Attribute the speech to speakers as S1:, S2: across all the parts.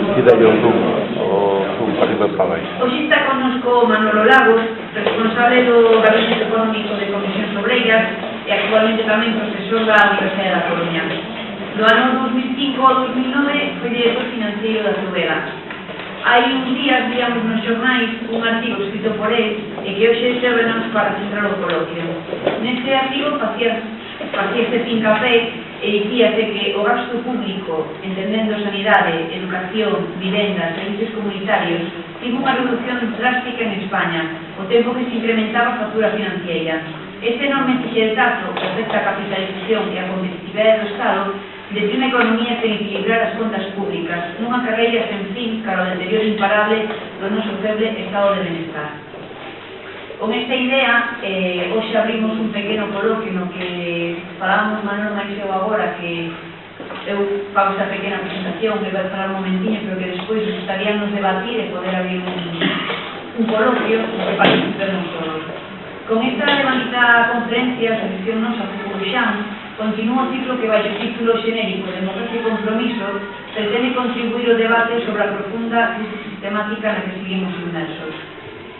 S1: Pide o Zoom, así me pagáis.
S2: Hoxe está connosco Manolo Lagos, responsable do Gabinete Económico de Comisións Obreiras e actualmente tamén profesor da Universidade da Coruña. Do ano 2005 ao 2009 foi director financiero da Zubela. Hai uns días víamos nos xornais un artigo escrito por él e que hoxe servenos para centrar o coloquio. Neste artigo facíase fincapé e dicíase que o gasto público, entendendo sanidade, educación, vivendas, servicios comunitarios, tivo unha reducción drástica en España, o tempo que se incrementaba a factura financiera. Este enorme tixertazo que afecta a capitalización e a competitividade do Estado desde unha economía sen equilibrar as contas públicas, nunha carreira sen fin cara ao deterioro imparable do noso feble estado de benestar. Con esta idea, hoxe abrimos un pequeno coloquio no que falábamos Manolo máis eu agora, que eu fago esta pequena presentación que vai falar un momentiño, pero que despois gustaríamos debatir e poder abrir un coloquio no que participemos todos. Con esta levantita conferencia, a selección nosa Fukuxan, continúa o ciclo que baixo o título xenérico Democracia e Compromiso pretende contribuir ao debate sobre a profunda crise sistemática na que seguimos inmersos.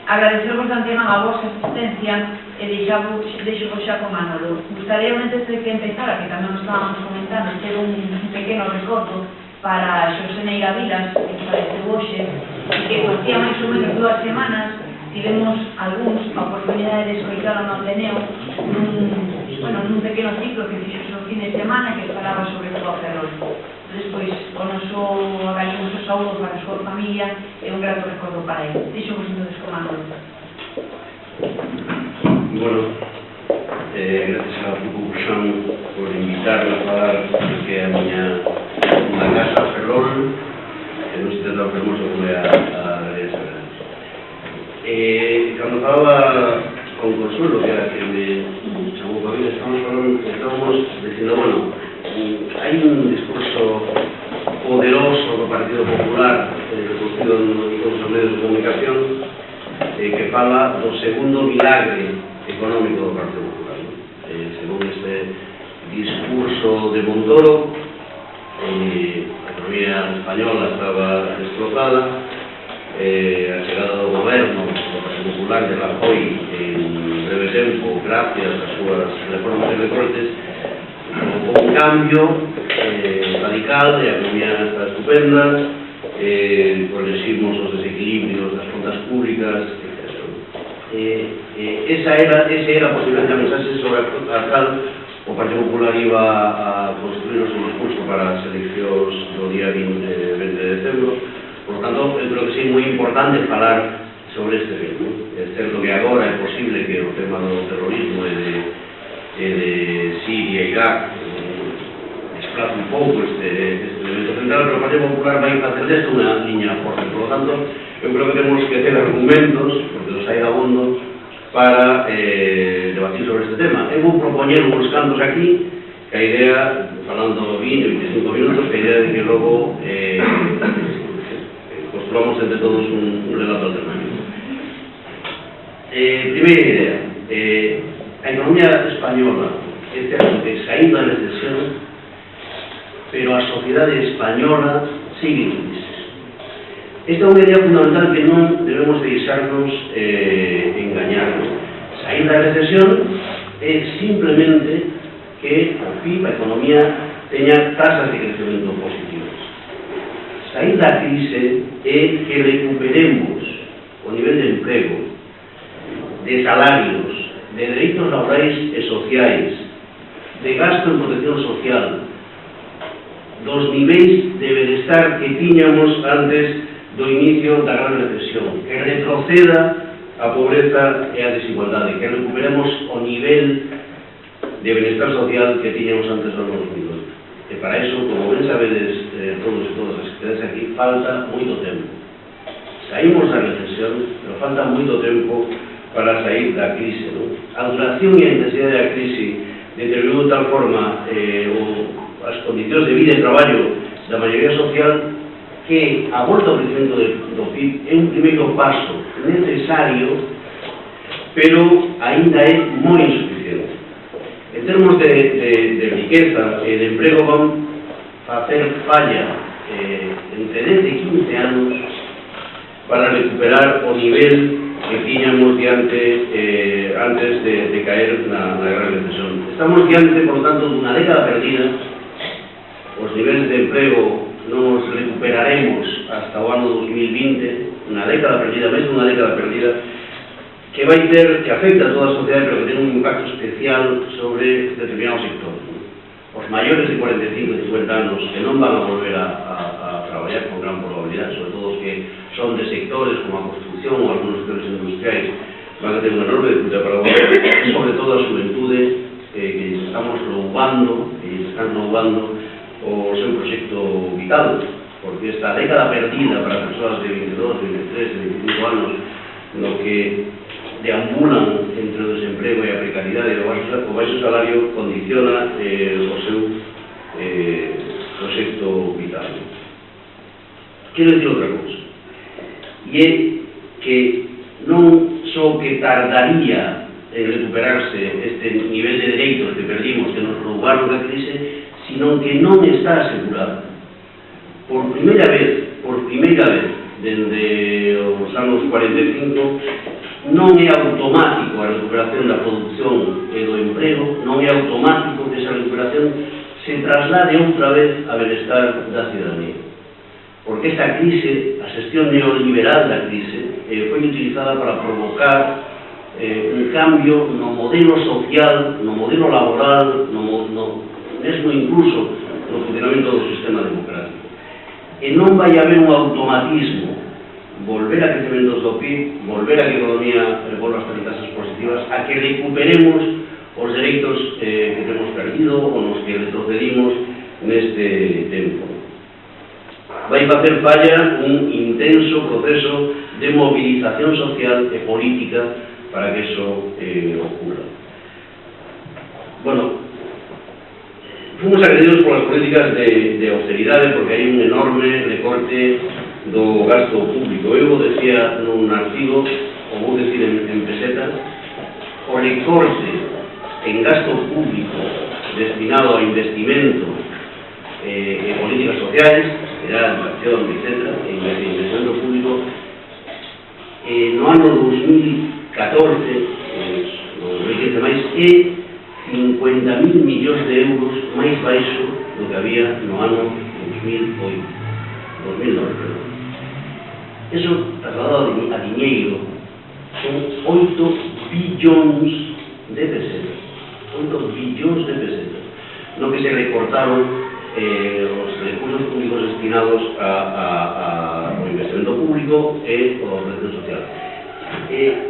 S2: Agradecervos de antemán a vosa asistencia e deixo xa con Manolo. Gustaría antes de que empezara, que tamén nos estábamos comentando, ter un pequeno recordo para Xoseneira Vilas, que faleceu hoxe, e que facía máis ou menos 2 semanas tivemos algúns a oportunidade de escoitala no Ateneo nun pequeno ciclo que fixo o fin de semana que falaba sobre Joao Ferrol. Despois, o noso agallimos o saúdo para a súa familia e un grato recordo para ele. Deixo vos entonces con Manolo.
S3: Bueno, gracias a Fukuxan por invitarme a falar do que é a miña casa Ferrol e non se trata fermoso como é a Galería Sagrada. Cando falaba con Consuelo, que era que me chamou para mí, estábamos dicindo, bueno, hai un discurso poderoso do Partido Popular reproducido en todos os medios de comunicación que fala do segundo milagre económico do Partido Popular, según este discurso de Montoro. A economía española estaba destrozada, a chegada do goberno do Partido Popular de Rajoy en breve tempo, gracias ás súas reformas e recortes, un cambio radical, e a economía está estupenda, corregimos os desequilibrios das contas públicas, etc. Ese era posiblemente a mensaxe sobre a cal o Partido Popular iba a construir o seu discurso para as eleccións do día 20 de decembro. Por lo tanto, eu creo que é moi importante falar sobre este tema. É certo que agora é posible que o tema do terrorismo e de Siria e Irak desplaza un pouco este elemento central, pero o Partido Popular vai facer desta unha liña forte. Por lo tanto, eu creo que temos que ter argumentos, porque los hai abondo, para debatir sobre este tema. Eu vou propoñer uns cantos aquí, que a idea, falando 20, 25 minutos, que a idea de que logo construamos entre todos un relato alternativo. Primeira idea, a economía española é certo que saído da recesión, pero a sociedade española sigue en crisis. Esta é unha idea fundamental que non debemos deixarnos engañar. Saír da recesión é simplemente que o PIB, a economía, teña tasas de crecemento positivas. Saír da crise é que recuperemos o nivel de emprego, de salarios, de dereitos laborais e sociais, de gasto en protección social, dos niveis de benestar que tiñamos antes do inicio da gran recesión, que retroceda a pobreza e a desigualdade, que recuperemos o nivel de benestar social que tiñamos antes do 2008. E para iso, como ben sabedes todos e todas as que tedes aquí, falta moito tempo. Saímos da recesión, pero falta moito tempo para sair da crise. A duración e a intensidade da crise determinou de tal forma as condicións de vida e traballo da maioría social que a volta ao crecemento do PIB é un primeiro paso necesario, pero aínda é moi insuficiente. En termos de riqueza e de emprego van facer falla entre 10 e 15 anos para recuperar o nivel que tiñamos antes de caer na gran recesión. Estamos diante, por lo tanto, dunha década perdida. Os niveles de emprego non os recuperaremos hasta o ano 2020, unha década perdida, máis dunha década perdida, que vai ter, que afecta a toda a sociedade, pero que ten un impacto especial sobre determinados sectores. Os maiores de 45 e 50 anos que non van a volver a traballar con gran probabilidade, sobre todo os que son de sectores como a construcción ou algunos sectores industriais, van a ter unha enorme dificultad para volver, e sobre todo a xuventude que estamos roubando, que están roubando o seu proxecto vital, porque esta década perdida para persoas de 22, 23, 25 anos no que deambulan entre o desemprego e a precariedade e o baixo salario condiciona o seu proxecto vital. Quero dicir outra cousa, e é que non só que tardaría en recuperarse este nivel de dereitos que perdimos, que nos roubaron da crise, sino que non está asegurado. Por primeira vez, dende os anos 45, non é automático a recuperación da produción e do emprego, non é automático que esa recuperación se traslade outra vez a benestar da ciudadanía. Porque esta crise, a xestión neoliberal da crise, foi utilizada para provocar un cambio no modelo social, no modelo laboral, mesmo incluso no funcionamento do sistema democrático. E non vai haber un automatismo, volver a crecementos do PIB, volver a que a economía volva a estar en tasas positivas, a que recuperemos os dereitos que temos perdido ou nos que retrocedimos neste tempo. Vai facer falla un intenso proceso de movilización social e política para que eso ocurra. Bueno, fomos agredidos polas políticas de austeridade porque hai un enorme recorte do gasto público. Eu vou decía nun artigo, ou vou decir en pesetas, o recorte en gasto público destinado a investimento e políticas sociais, era educación, etc., e investimento público, no ano 2014, no 2015 máis, é 50.000 millóns de euros máis baixo do que había no ano 2009, perdón. Eso, trasladado a diñeiro, son 8 billóns de pesetas. 8 billóns de pesetas. No que se recortaron os recursos públicos destinados ao investimento público e ao protección social.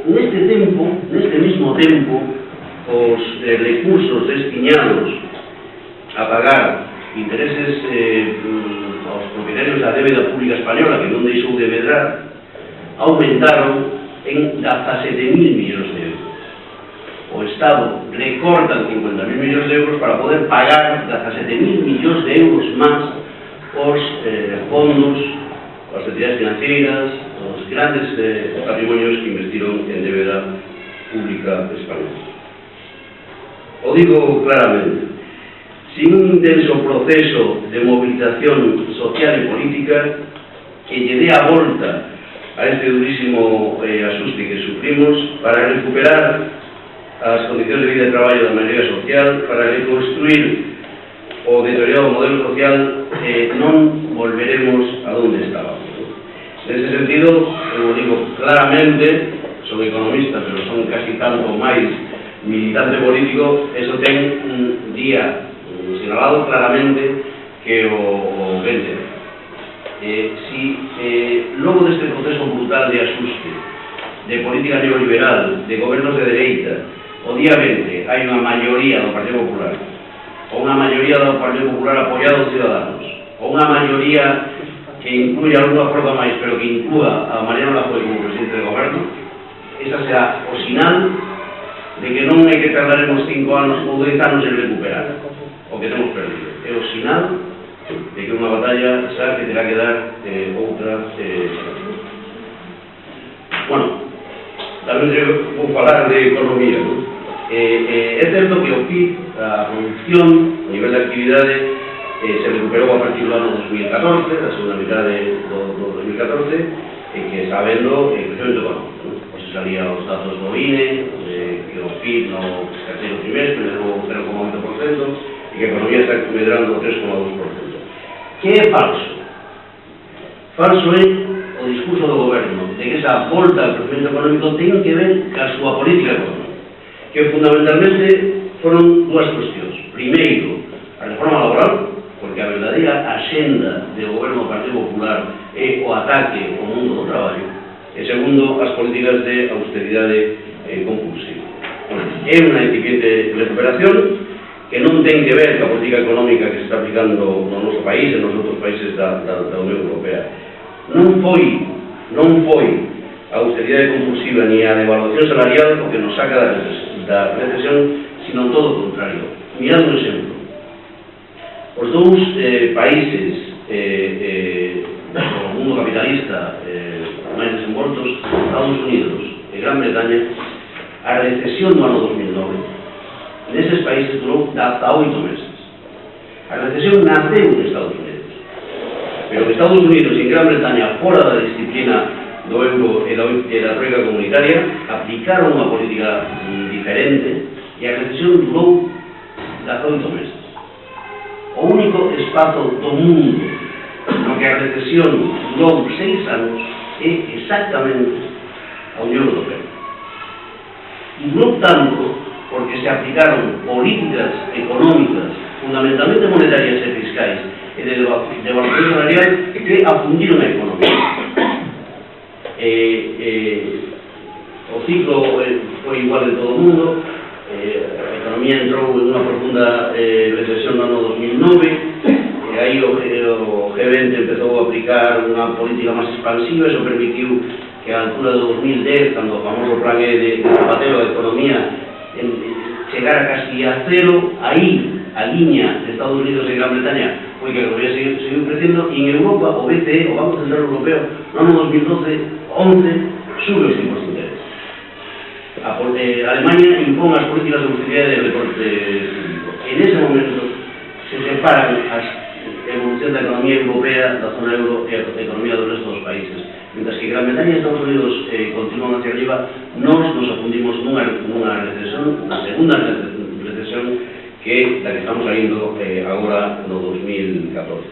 S3: Neste mismo tempo, os recursos destinados a pagar intereses aos propietarios da débeda pública española, que non deixou de medrar, aumentaron en 17.000 millóns de euros. O Estado recorta 50.000 millóns de euros para poder pagar 17.000 millóns de euros máis os fondos, as entidades financeiras, os grandes patrimonios que investiron en débeda pública española. O digo claramente, sin un intenso proceso de movilización social e política que lle dé a volta a este durísimo asuste que sufrimos para recuperar as condicións de vida e traballo da maioría social, para reconstruir o deteriorado modelo social, non volveremos a donde estábamos. Nese sentido, eu digo claramente, son economista, pero son casi tanto máis militante político, eso ten un día sinalado claramente que o vence. Si logo deste proceso brutal de asuste, de política neoliberal, de gobernos de dereita, o día 20 hai unha maioría do Partido Popular, ou unha maioría do Partido Popular apoiado aos ciudadanos, ou unha maioría que incluye algunha forma máis, pero que inclúa a Mariano Rajoy como presidente de goberno, esa será o sinal de que non é que tardaremos 5 anos ou 10 anos en recuperar o que temos perdido. É o sinal de que unha batalla xa que terá que dar outra. Bueno, tamén vou falar de economía, non? É certo que o PIB, a producción, a nivel de actividade, se recuperou a partir do ano 2014, da segunda mitad do 2014, que está habendo crecemento económico. Pois salía os datos do INE, que o PIB no terceiro trimestre medrou 0,8% e que a economía está medrando 3,2%. Que é falso? Falso é o discurso do goberno de que esa volta ao crecemento económico ten que ver ca súa política económica, que fundamentalmente foron dúas cuestións. Primeiro, a reforma laboral, porque a verdadeira axenda do goberno do Partido Popular é o ataque ao mundo do traballo, e segundo, as políticas de austeridade compulsiva. É unha incipiente recuperación que non ten que ver coa política económica que se está aplicando no noso país e nos outros países da Unión Europea. Non foi a austeridade compulsiva ni a devaluación salarial o que nos saca da recesión, sino todo o contrario. Mirad un exemplo. Os dous países do mundo capitalista máis desenvoltos, Estados Unidos e Gran Bretaña, a recesión do ano 2009 neses países durou hasta 8 meses. A recesión naceu en Estados Unidos, pero que Estados Unidos e Gran Bretaña, fora da disciplina do euro e da troika comunitaria, aplicaron unha política diferente e a recesión durou 18 meses. O único espazo do mundo no que a recesión durou 6 anos é exactamente a Unión Europea. E durou tanto porque se aplicaron políticas económicas, fundamentalmente monetarias e fiscais, e de devaluación salarial que afundiron a economía. O ciclo foi igual en todo o mundo. A economía entrou en unha profunda recesión no ano 2009, e aí o G20 empezou a aplicar unha política máis expansiva, e iso permitiu que a altura do 2010, cando o famoso plan de Zapatero da economía chegara casi a cero, aí a liña de Estados Unidos e Gran Bretaña foi que a economía seguiu crecendo, e en Europa o BCE, o Banco Central Europeo, no ano 2012-11 sube os tipos de interés. A Alemania impón as políticas de austeridade de recorte público. En ese momento se separan a evolución da economía europea da zona euro e a economía do resto dos países. Mientras que Gran Bretaña e Estados Unidos continúan hacia arriba, nos afundimos nunha recesión, na segunda recesión, que é la que estamos saindo agora no 2014.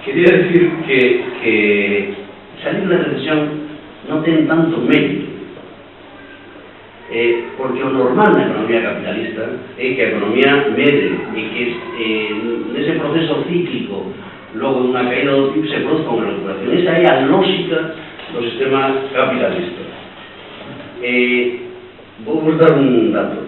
S3: Quería decir que salir da recesión non ten tanto mérito, porque o normal na economía capitalista é que a economía medre e que nese proceso cíclico, logo dunha caída do PIB, se produzca unha recuperación. Esa é a lógica do sistema capitalista. Vou vos dar un dato.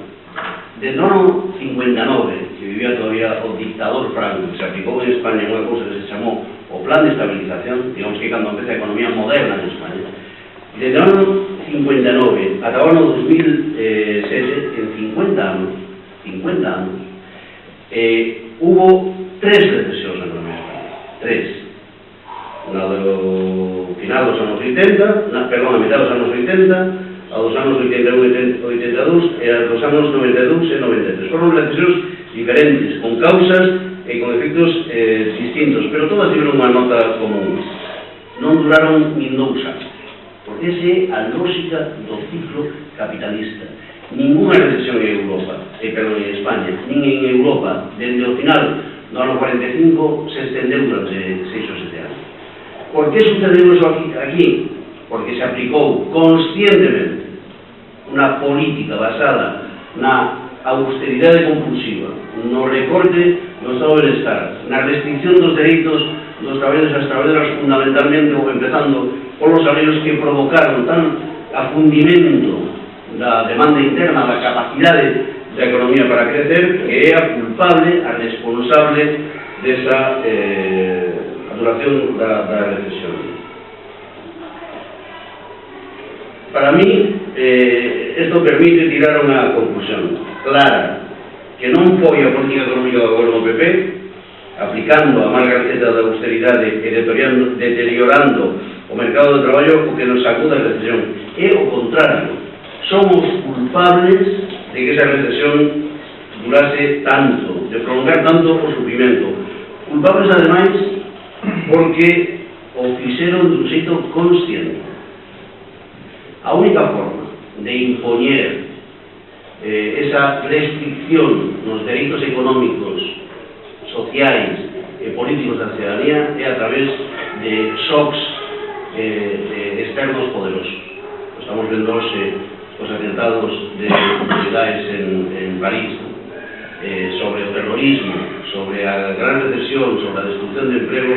S3: Desde o ano 59, que vivía todavía o dictador Franco, que se aplicou en España unha cousa que se chamou o Plan de Estabilización, digamos que cando empeza a economía moderna en España, desde o ano 59 ata o ano 2007, en 50 anos, hubo 3 recesións na economía española. 3. Na do final dos anos 80, perdón, a mitad dos anos 80, a dos anos 81 e 82 e a dos anos 92 e 93. Foron recesións diferentes, con causas e con efectos distintos, pero todas tiveron unha nota común. Non duraron nin 2 anos, porque esa é a lógica do ciclo capitalista. Ninguna recesión en Europa, perdón, en España, nin en Europa, dende o final do ano 45, se estendeu durante 6 ou 7 anos. Por que sucedeu eso aquí? Porque se aplicou conscientemente unha política basada na austeridade compulsiva, no recorte do estado de bienestar, na restricción dos dereitos dos traballadores e as traballadoras, fundamentalmente, ou empezando polos salarios, que provocaron tan afundimento da demanda interna, da capacidade da economía para crecer, que é a culpable, a responsable desa duración da recesión. Para mí, isto permite tirar unha conclusión clara, que non foi a política económica do goberno PP, aplicando a marca receta da austeridade e deteriorando o mercado de traballo, o que nos sacou da recesión. É o contrario. Somos culpables de que esa recesión durase tanto, de prolongar tanto o sufrimento. Culpables, ademais, porque o fixeron dun xeito consciente. A única forma de impoñer esa restricción nos dereitos económicos, sociais e políticos da ciudadanía é a través de shocks externos poderosos. Estamos vendo hoxe os atentados de Daesh en París, sobre o terrorismo, sobre a gran recesión, sobre a destrucción de emprego,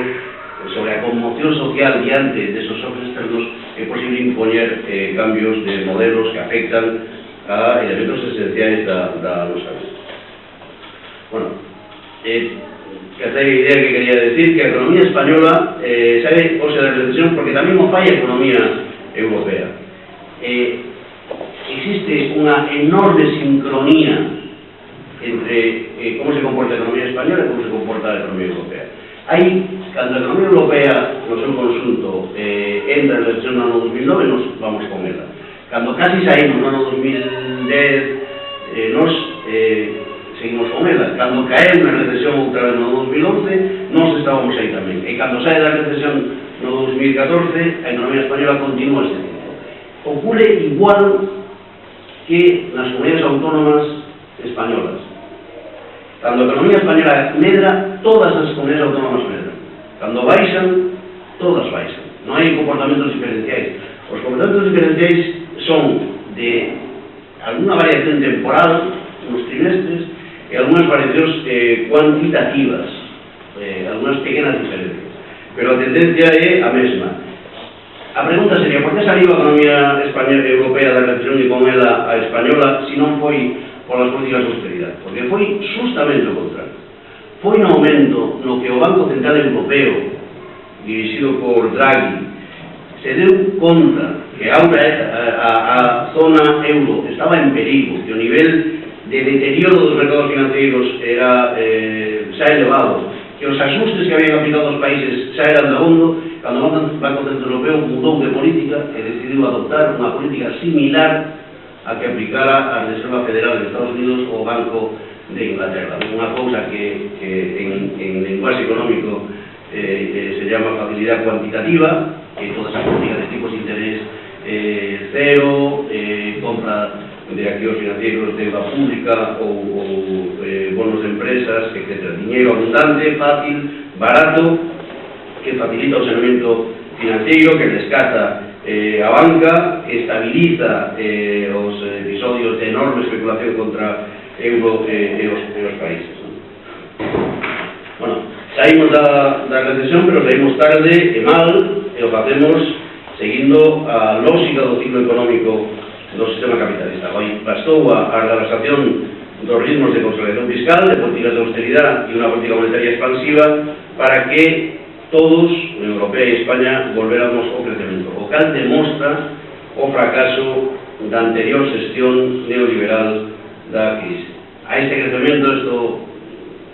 S3: sobre a conmoción social diante de esos shocks externos. É posible impoñer cambios de modelos que afectan a elementos esenciais da nosa vida. Bueno, esta é a idea que quería decir, que a economía española sabe hoxe da recesión porque tamén o fai a economía europea. Existe unha enorme sincronía entre como se comporta a economía española e como se comporta a economía europea. Cando a economía europea no seu conjunto entra en recesión no ano 2009, nos vamos con ela. Cando casi saímos no ano 2010, nos seguimos con ela. Cando caeu na recesión outra vez no ano 2011, nos estábamos aí tamén. E cando sae da recesión no 2014, a economía española continúa este tipo. Ocurre igual que nas comunidades autónomas españolas. Cando a economía española medra, todas as comunidades autónomas medran. Cando baixan, todas baixan. Non hai comportamentos diferenciais. Os comportamentos diferenciais son de alguna variación temporal nos trimestres e algunhas variacións cuantitativas, algunhas pequenas diferencias. Pero a tendencia é a mesma. A pregunta sería, por que saliu a economía española europea da recesión e con ela a española se non foi polas políticas de austeridade? Porque foi justamente o contrario. Foi no momento no que o Banco Central Europeo, dirixido por Draghi, se deu conta que a zona euro estaba en perigo, que o nivel de deterioro dos mercados financeiros era xa elevado, que os axustes que habían aplicado os países xa eran de abondo, cando o Banco Central Europeo mudou de política e decidiu adoptar unha política similar a que aplicara a Reserva Federal de Estados Unidos ou o Banco de Inglaterra. Unha cousa que en lenguaxe económico se llama facilidade cuantitativa, que toda esa política de tipos de interés cero, compra de activos financieros, deuda pública ou bonos de empresas, etc. Dinheiro abundante, fácil, barato, que facilita o saneamento financiero, que rescata a banca, que estabiliza os episodios de enorme especulación contra euro e os países. Bueno, saímos da recesión, pero saímos tarde e mal, e o facemos seguindo a lógica do ciclo económico do sistema capitalista. Bastou a relaxación dos ritmos de consolidación fiscal, de políticas de austeridade e unha política monetaria expansiva para que todos, Unión Europea e España, volvéramos ao crecemento, o cal demostra o fracaso da anterior xestión neoliberal da crise. A este crecemento, isto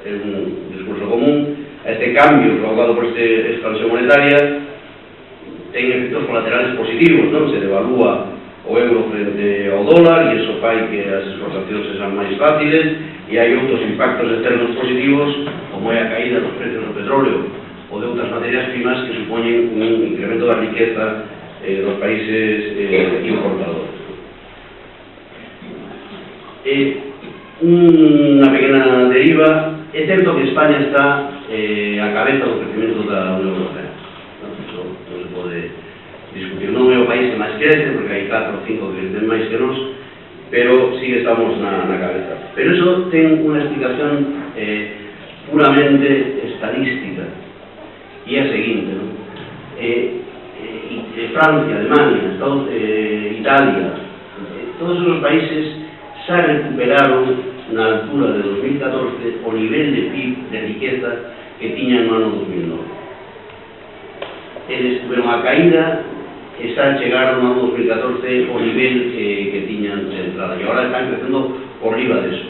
S3: é un discurso común, a este cambio provocado por esta expansión monetaria ten efectos colaterales positivos, non? Se devalúa o euro frente ao dólar e iso fai que as exportacións sexan máis fáciles e hai outros impactos externos positivos como é a caída dos precios do petróleo ou de outras materias primas que supoñen un incremento da riqueza dos países importadores. Unha pequena deriva, é certo que España está a cabeza do crecemento da Unión Europea. Iso non se pode discutir. Non é o país que máis crece, porque hai 4 ou 5 que crecen máis que nós, pero sí que estamos na cabeza. Pero iso ten unha explicación puramente estadística, e é a seguinte, non? Francia, Alemania, Italia, todos os países xa recuperaron na altura de 2014 o nivel de PIB de riqueza que tiñan no ano 2009. Eles tuveron a caída e xa chegaron no ano 2014 o nivel que tiñan de entrada, e agora están crecendo por riba deso.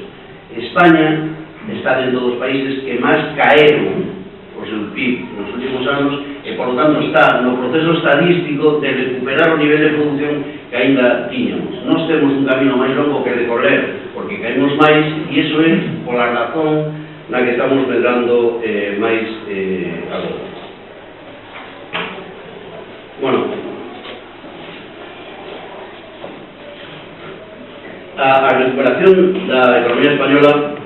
S3: España está dentro dos países que máis caeron o seu PIB nos últimos anos e, por lo tanto, tanto está no proceso estadístico de recuperar o nivel de produción que aínda tiñamos. Nós temos un camino máis longo que decorrer, porque caemos máis, e iso é pola razón na que estamos medrando máis agora. Bueno, a recuperación da economía española,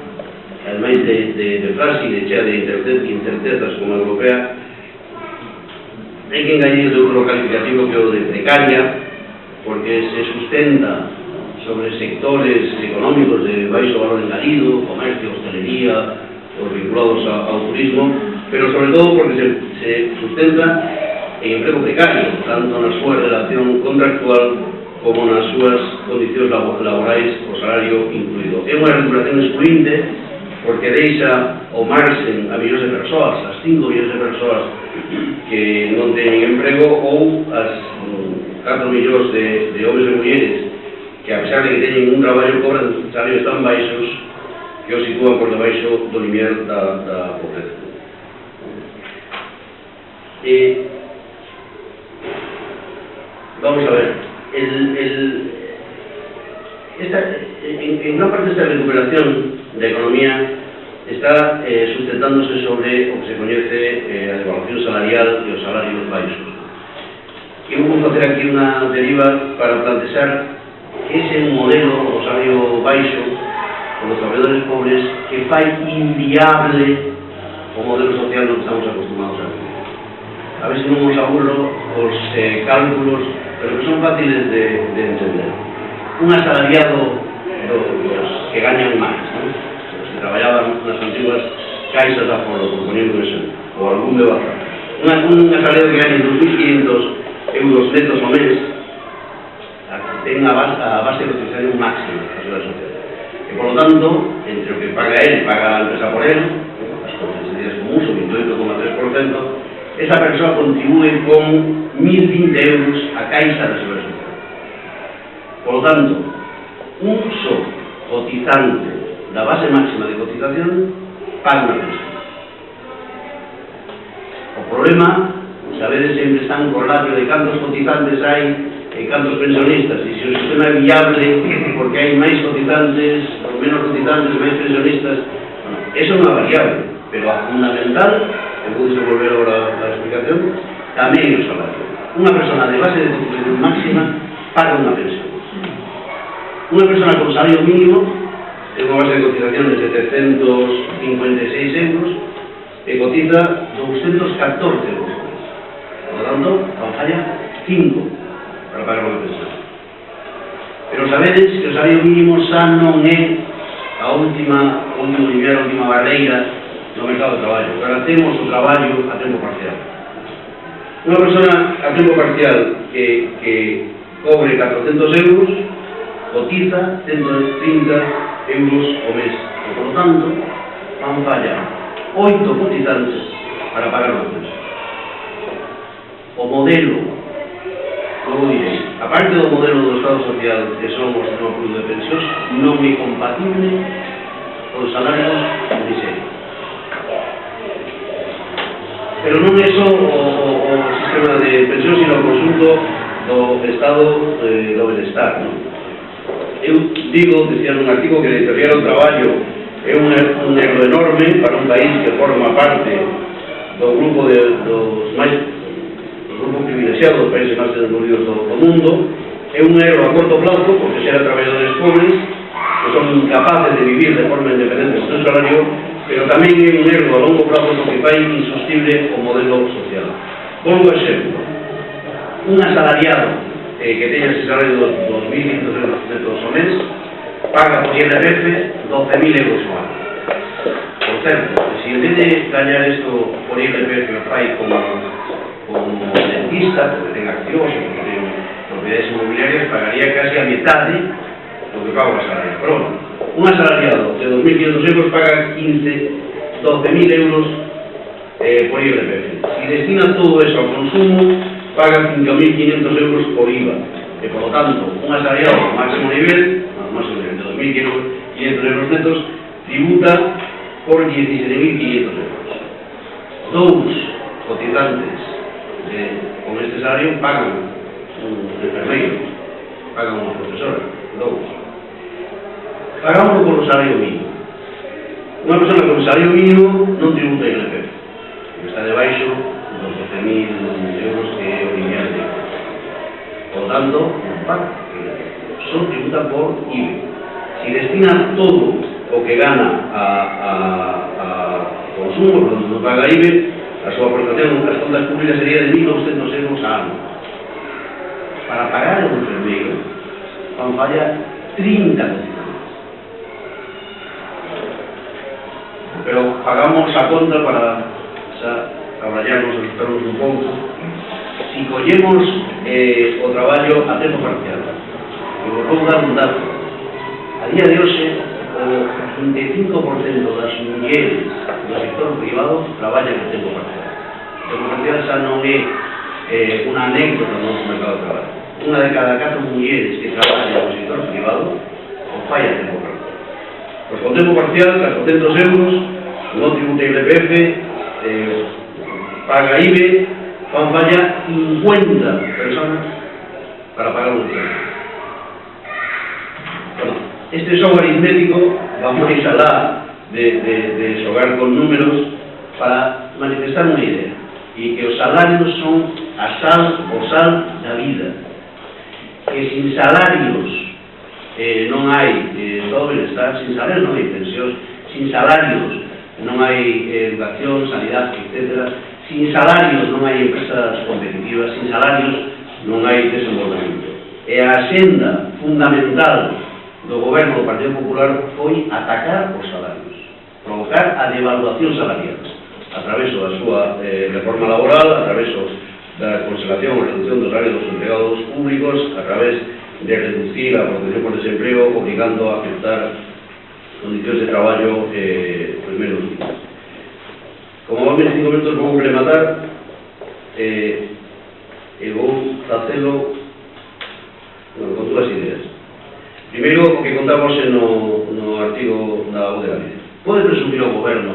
S3: ademais de frágil e chea de incertezas como a europea, hai que engañar de outro calificativo que o de precaria, porque se sustenta sobre sectores económicos de baixo valor engadido, comercio, hostelería, os vinculados ao turismo, pero sobre todo porque se sustenta en emprego precario, tanto na súa relación contractual como nas súas condicións laborais, o salario incluído. É unha recuperación excluinte porque deixa o marxen a millóns de persoas, as 5 millóns de persoas que non teñen emprego, ou as 4 millóns de homens e mulleres que, a pesar de que teñen un traballo, cobran salarios tan baixos que os sitúan por debaixo do limiar da pobreza. Vamos a ver, en gran parte esta recuperación da economía está sustentándose sobre o que se coñece a devaluación salarial e os salarios baixos. Eu vou facer aquí unha deriva para plantexar que ese modelo do salario baixo os traballadores pobres que fai inviable o modelo social no que estamos acostumados a ver. A ver se non os aburro os cálculos, pero que son fáciles de entender. Un asalariado dos que gañan máis, os que traballaban nas antiguas caixas de aforo, por poner un exemplo, ou algún de bazar. Un asalariado que gaña 2.500 euros netos ao mes ten a base de cotización máxima da Seguridade Social. E, por lo tanto, entre o que paga él, paga a empresa por él, as cotizacións comuns, o 28,3%, esa persoa contribúe con 1.020 euros a Caixa da Seguridade Social. Por lo tanto, un só cotizante da base máxima de cotización paga unha pensión. O problema, sabedes, sempre están co ratio de cantos cotizantes hai e cantos pensionistas, e se o sistema é viable porque hai máis cotizantes ou menos cotizantes, máis pensionistas, bueno, eso é unha variable, pero a fundamental, que vou desenvolver agora a explicación, tamén é o salario. Unha persona de base de cotización máxima paga unha pensión. Unha persona con salario mínimo ten unha base de cotización de 756 euros e cotiza 214 euros. Por lo tanto, falla 5 para pagar unha pensión. Pero sabedes que o salario mínimo xa non é a último nivel, a última barreira no mercado de traballo. Agora temos o traballo a tempo parcial. Unha persona a tempo parcial que cobre 400 euros cotiza 130 euros ao mes. E, por lo tanto, van fallar 8 cotizantes para pagar unha pensión. O modelo, logo direi, a parte do modelo do Estado Social que son o sistema público de pensións, non é compatible con salarios de miseria. Pero non é só o sistema de pensións, sino o conjunto do Estado do Benestar. Eu digo, decía nun artigo, que deteriorar o traballo é un erro enorme para un país que forma parte do grupo dos máis grupo privilexiado dos países máis desenvolvidos do mundo. É un erro a corto plazo, porque xera traballadores pobres que son incapaces de vivir de forma independente do seu salario, pero tamén é un erro a longo plazo porque fai insostible o modelo social. Volvo a exemplo, un asalariado que teña ese salario de 2.500 euros netos ao mes paga por IRPF 12.000 euros ao ano. Por certo, se en vez de gañar isto por IRPF o fai como dentista, porque ten accións, porque ten propiedades inmobiliarias, pagaría casi a metade do que paga o asalariado. Pero bueno, un asalariado de 2.500 euros paga 12.000 euros por IRPF. Si destina todo eso ao consumo, paga 5.500 euros por IVA. E, por lo tanto, un asalariado máximo nivel de 2.500 euros netos, tributa por 17.500 euros. Dous cotizantes con este salario pagan un enfermeiro, pagan unha profesora, logo pagámoslo con o salario mínimo. Unha persona con salario mínimo non tributa en IRPF, está debaixo dos 12.000 euros que é o lineal de. Por lo tanto, non paga, só tributa por IBE. Si destina todo o que gana a consumo, por non paga IBE, a súa aportación nas contas públicas sería de 1.200 euros a ano. Para pagar o enfermeiro, fan falla 30 cocinas. Pero pagamos a conta para abrallarnos, asustarnos un pouco. Si collemos o traballo a tempo parcial, e vos vou dar un dato. A día de hoxe, o 25% das mulleres do sector privado traballan a tempo parcial. O tempo parcial xa non é unha anécdota no noso mercado de traballo. Unha de cada 4 mulleres que traballan no sector privado o fai a tempo parcial. Pois con tempo parcial, 400 euros, non tributa IRPF, paga IBE, fan falla 50 personas para pagar un sueldo. Bueno, este show aritmético va máis alá de xogar con números para manifestar unha idea, e que os salarios son a sal da vida, que sin salarios non hai todo benestar, sin salarios non hai pensións, sin salarios non hai educación, sanidade, etc. Sin salarios non hai empresas competitivas, sin salarios non hai desenvolvemento. E a axenda fundamental do goberno do Partido Popular foi atacar os salarios, provocar a devaluación salarial, a través da súa reforma laboral, a través da conselación ou reducción do salario dos empregados públicos, a través de reducir a protección por desempleo, obligando a aceptar condicións de traballo menos dignas. Como vamos en 5 minutos vou rematar e vou facelo con dúas ideas. Primeiro, o que contamos no artigo da UD Galicia. Pode presumir o goberno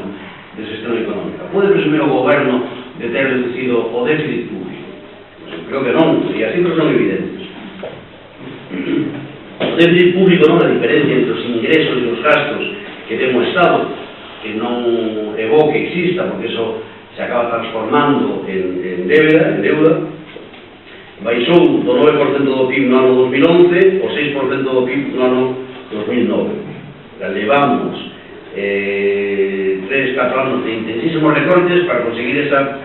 S3: de xestión económica, pode presumir o goberno de ter reducido o déficit público? Creo que non, e as cifras son evidentes. O déficit público non é a diferencia entre os ingresos e os gastos que ten o Estado, que non é bo que exista, porque eso se acaba transformando en deuda. Baixou do 9% do PIB no ano 2011 o 6% do PIB no ano 2009. Levamos 3-4 anos de intensísimos recortes para conseguir esa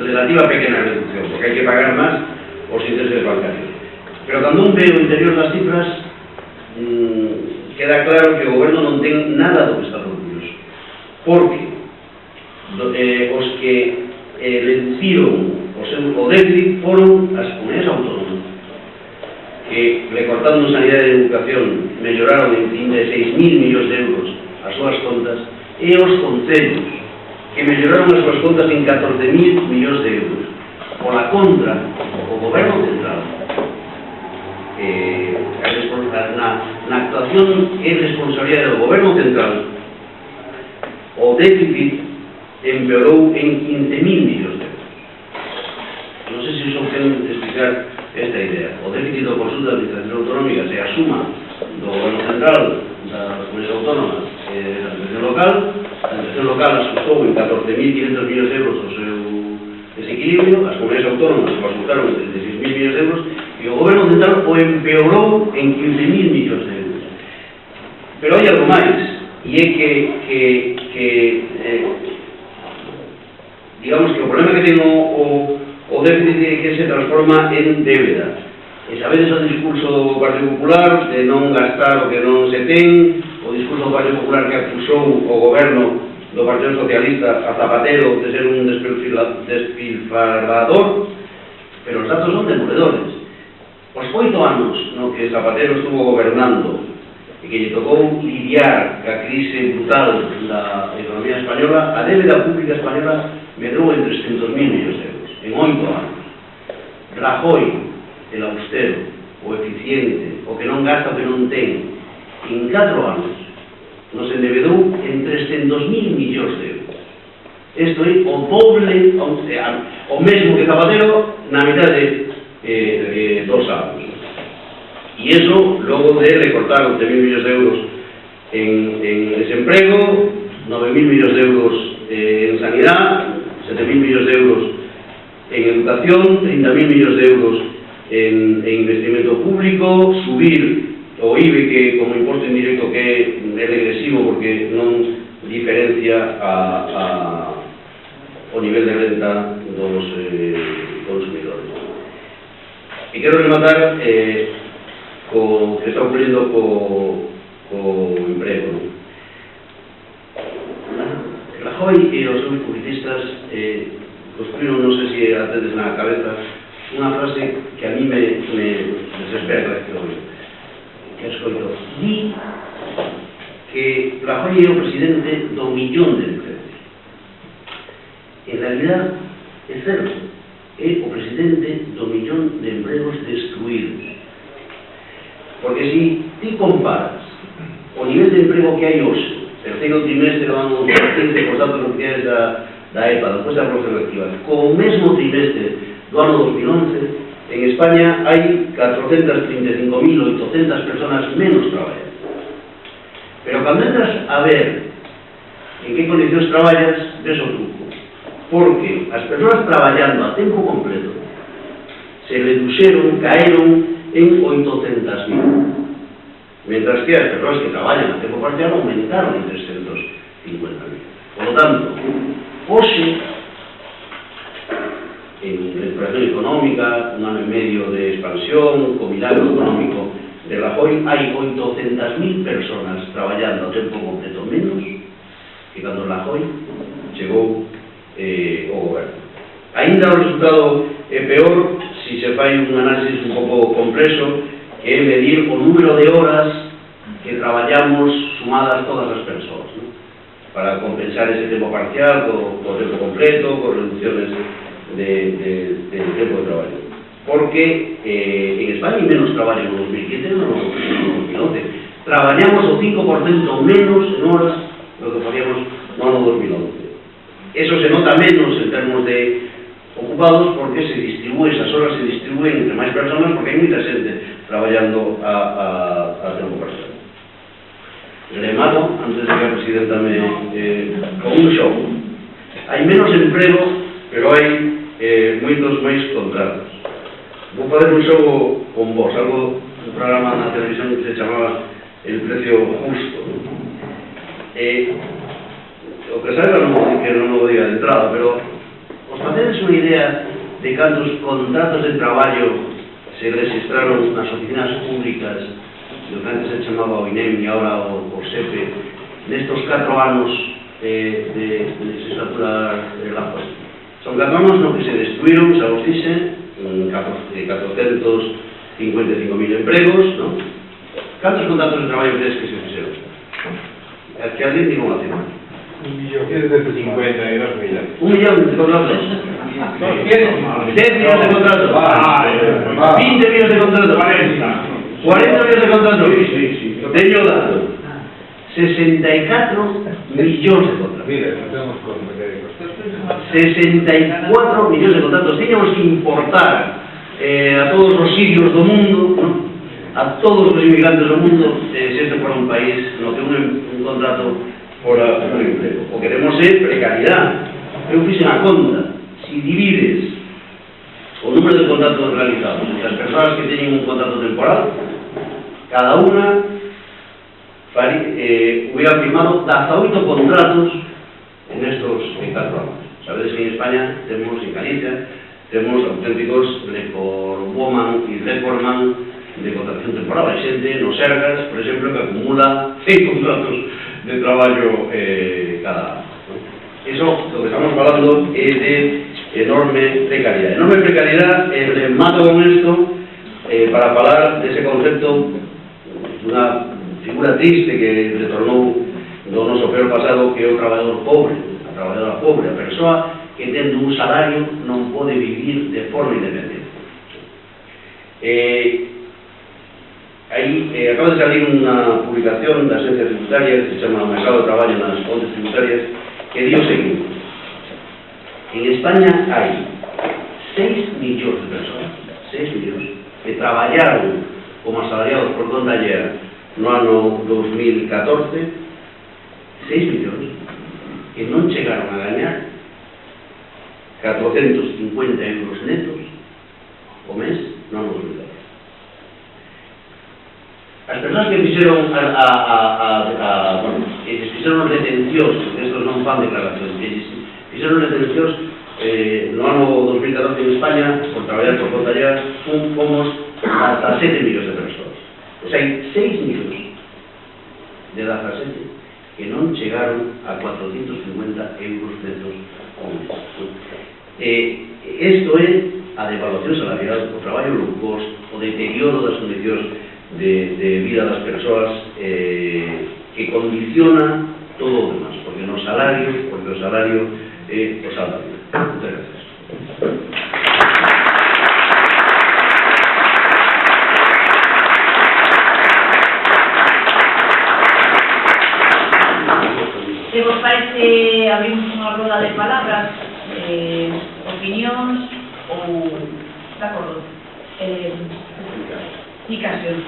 S3: relativa pequena reducción, porque hai que pagar máis os intereses bancarios. Pero cando un ve o interior das cifras, queda claro que o goberno non ten nada do que está orgulloso, porque os que reduciron o déficit foron as comunidades autónomas, que recortando sanidade e educación melloraron en 36.000 millóns de euros as súas contas, e os concellos, que melloraron as súas contas en 14.000 millóns de euros. Pola contra, o goberno central, na actuación e responsabilidade do goberno central, o déficit empeorou en 15.000 millóns de euros. Non sei se iso ten de explicar esta idea. O déficit do consulto da Administración Autonómica se asuma do goberno central, das comunidades autónomas e da Administración local. A Administración local asustou en 14.500 millóns de euros o seu desequilibrio, as comunidades autónomas o asustaron en 36.000 millóns de euros, e o goberno central o empeorou en 15.000 millóns de euros. Pero hai algo máis, e é que digamos que o problema que ten o déficit é que se transforma en débeda. E sabedes o discurso do Partido Popular de non gastar o que non se ten, o discurso do Partido Popular que acusou o goberno do Partido Socialista a Zapatero de ser un despilfarrador, pero os datos son demoledores. Os 8 anos no que Zapatero estuvo gobernando e que lle tocou lidiar ca crise brutal da economía española, a débeda pública española medrou en 300.000 millóns de euros en 8 anos. Rajoy, el austero, o eficiente, o que non gasta o que non ten, en 4 anos nos endebedou en 300.000 millóns de euros. Isto é o doble, o mesmo que Zapatero na mitad de 2 anos. E iso, logo de recortar 11.000 millóns de euros en desemprego, 9.000 millóns de euros en sanidad, 7.000 millóns de euros en educación, 30.000 millóns de euros en investimento público, subir o IBE que como imposto indirecto que é regresivo porque non diferencia o nivel de renta dos consumidores. E quero rematar co que está ocurrindo co emprego. Rajoy e os seus publicistas construíron, non sei se a tedes na cabeza, unha frase que a mí me desespera cada vez que lo oigo, que escoito: di que Rajoy é o presidente do millón de empregos. En realidad é certo, é o presidente do millón de empregos destruídos. Porque si ti comparas o nivel de emprego que hai hoxe, terceiro trimestre do ano 2015, por datos oficiais da EPA, despois da aprobación activa, co mesmo trimestre do ano 2011, en España hai 435.800 personas menos traballando. Pero cando entras a ver en que condicións traballas, ves o truco. Porque as persoas traballando a tempo completo se reduxeron, caeron en 800.000. Mentras que as persoas que traballan a tempo parcial aumentaron en 350.000. Por lo tanto, hoxe, en recuperación económica, un ano e medio de expansión, con milagro económico de Rajoy, hai 800.000 personas traballando a tempo completo menos que cando Rajoy chegou ao goberno. Ainda o resultado é peor se se fai un análisis un pouco complexo, que é medir o número de horas que traballamos sumadas todas as persoas, ¿no? Para compensar ese tempo parcial co tempo completo, con reducciones de tempo de traballo. Porque en España hai menos traballo en 2007 que no 2011. Traballamos o 5% menos en horas do que facíamos no ano 2011. Eso se nota menos en termos de ocupados porque se distribúe, esas horas se distribúen entre máis personas porque hai moita xente traballando a tempo parcial. Remato, antes de que a presidenta con un show. Hai menos emprego, pero hai moitos máis contratos. Vou fazer un xogo con vos, algo un programa na televisión que se chamaba El Precio Justo. O que saiba que non o diga de entrada, pero os facedes unha idea de cantos contratos de traballo se registraron nas oficinas públicas do que antes se chamaba o INEM e agora o SEPE nestos 4 anos de legislatura de Rajoy? Son 4 anos no que se destruíron, xa os dixe, 455.000 empregos, ¿no? Cantos contratos de traballo crees que se fixeron? É que alguén diga unha cifra.
S1: 1.052.000.
S3: 1 millón de contratos. 10 millones de contratos. 20 millones de contratos. 40 millones de contratos. Teño dado 64 millóns de contratos. 64 millóns de contratos. Teñamos que importar a todos os sirios do mundo, ¿no? A todos os inmigrantes do mundo, se este for un país no que un contrato fora un emprego. O queremos é precariedade. Eu fixe na conta, si divides o número de contratos realizados entre as persoas que teñen un contrato temporal, cada unha hubiera firmado 18 contratos en estos 4 anos. Sabedes que en España temos, en Galicia, temos auténticos recordwoman e recordman de contratación temporal. Hai xente nos Sergas, por exemplo, que acumula 100 contratos de traballo cada ano. Eso, lo que estamos falando é de enorme precariedade. Enorme precariedade, remato con isto para falar dese concepto dunha figura triste que retornou do noso peor pasado, que é o traballador pobre, a traballadora pobre, a persoa que tendo un salario non pode vivir de forma independente. Acaba de salir unha publicación da Agencia Tributaria que se chama Mercado de Traballo nas Fontes Tributarias, que di o seguinte: En España hai 6 millóns de persoas, 6 millóns, que traballaron como asalariados por conta allea no ano 2014, 6 millóns, que non chegaron a gañar 450 euros netos o mes no ano 2014. As persoas que fixeron que fixeron retencións, porque estos non fan declaracións, que fixeron retencións no ano 2014 en España, por traballar por conta allá, fomos hasta 7 millóns de persoas. O sea, hai 6 millóns de 17 que non chegaron a 450 euros netos ao mes. Isto é a devaluación salarial, o traballo low cost, o deterioro das condicións de vida das persoas que condiciona todo o demás, porque o salario é o salario. Muchas gracias.
S2: Se vos parece, abrimos unha roda de palabras, opinións ou... De acordo. Explicacións.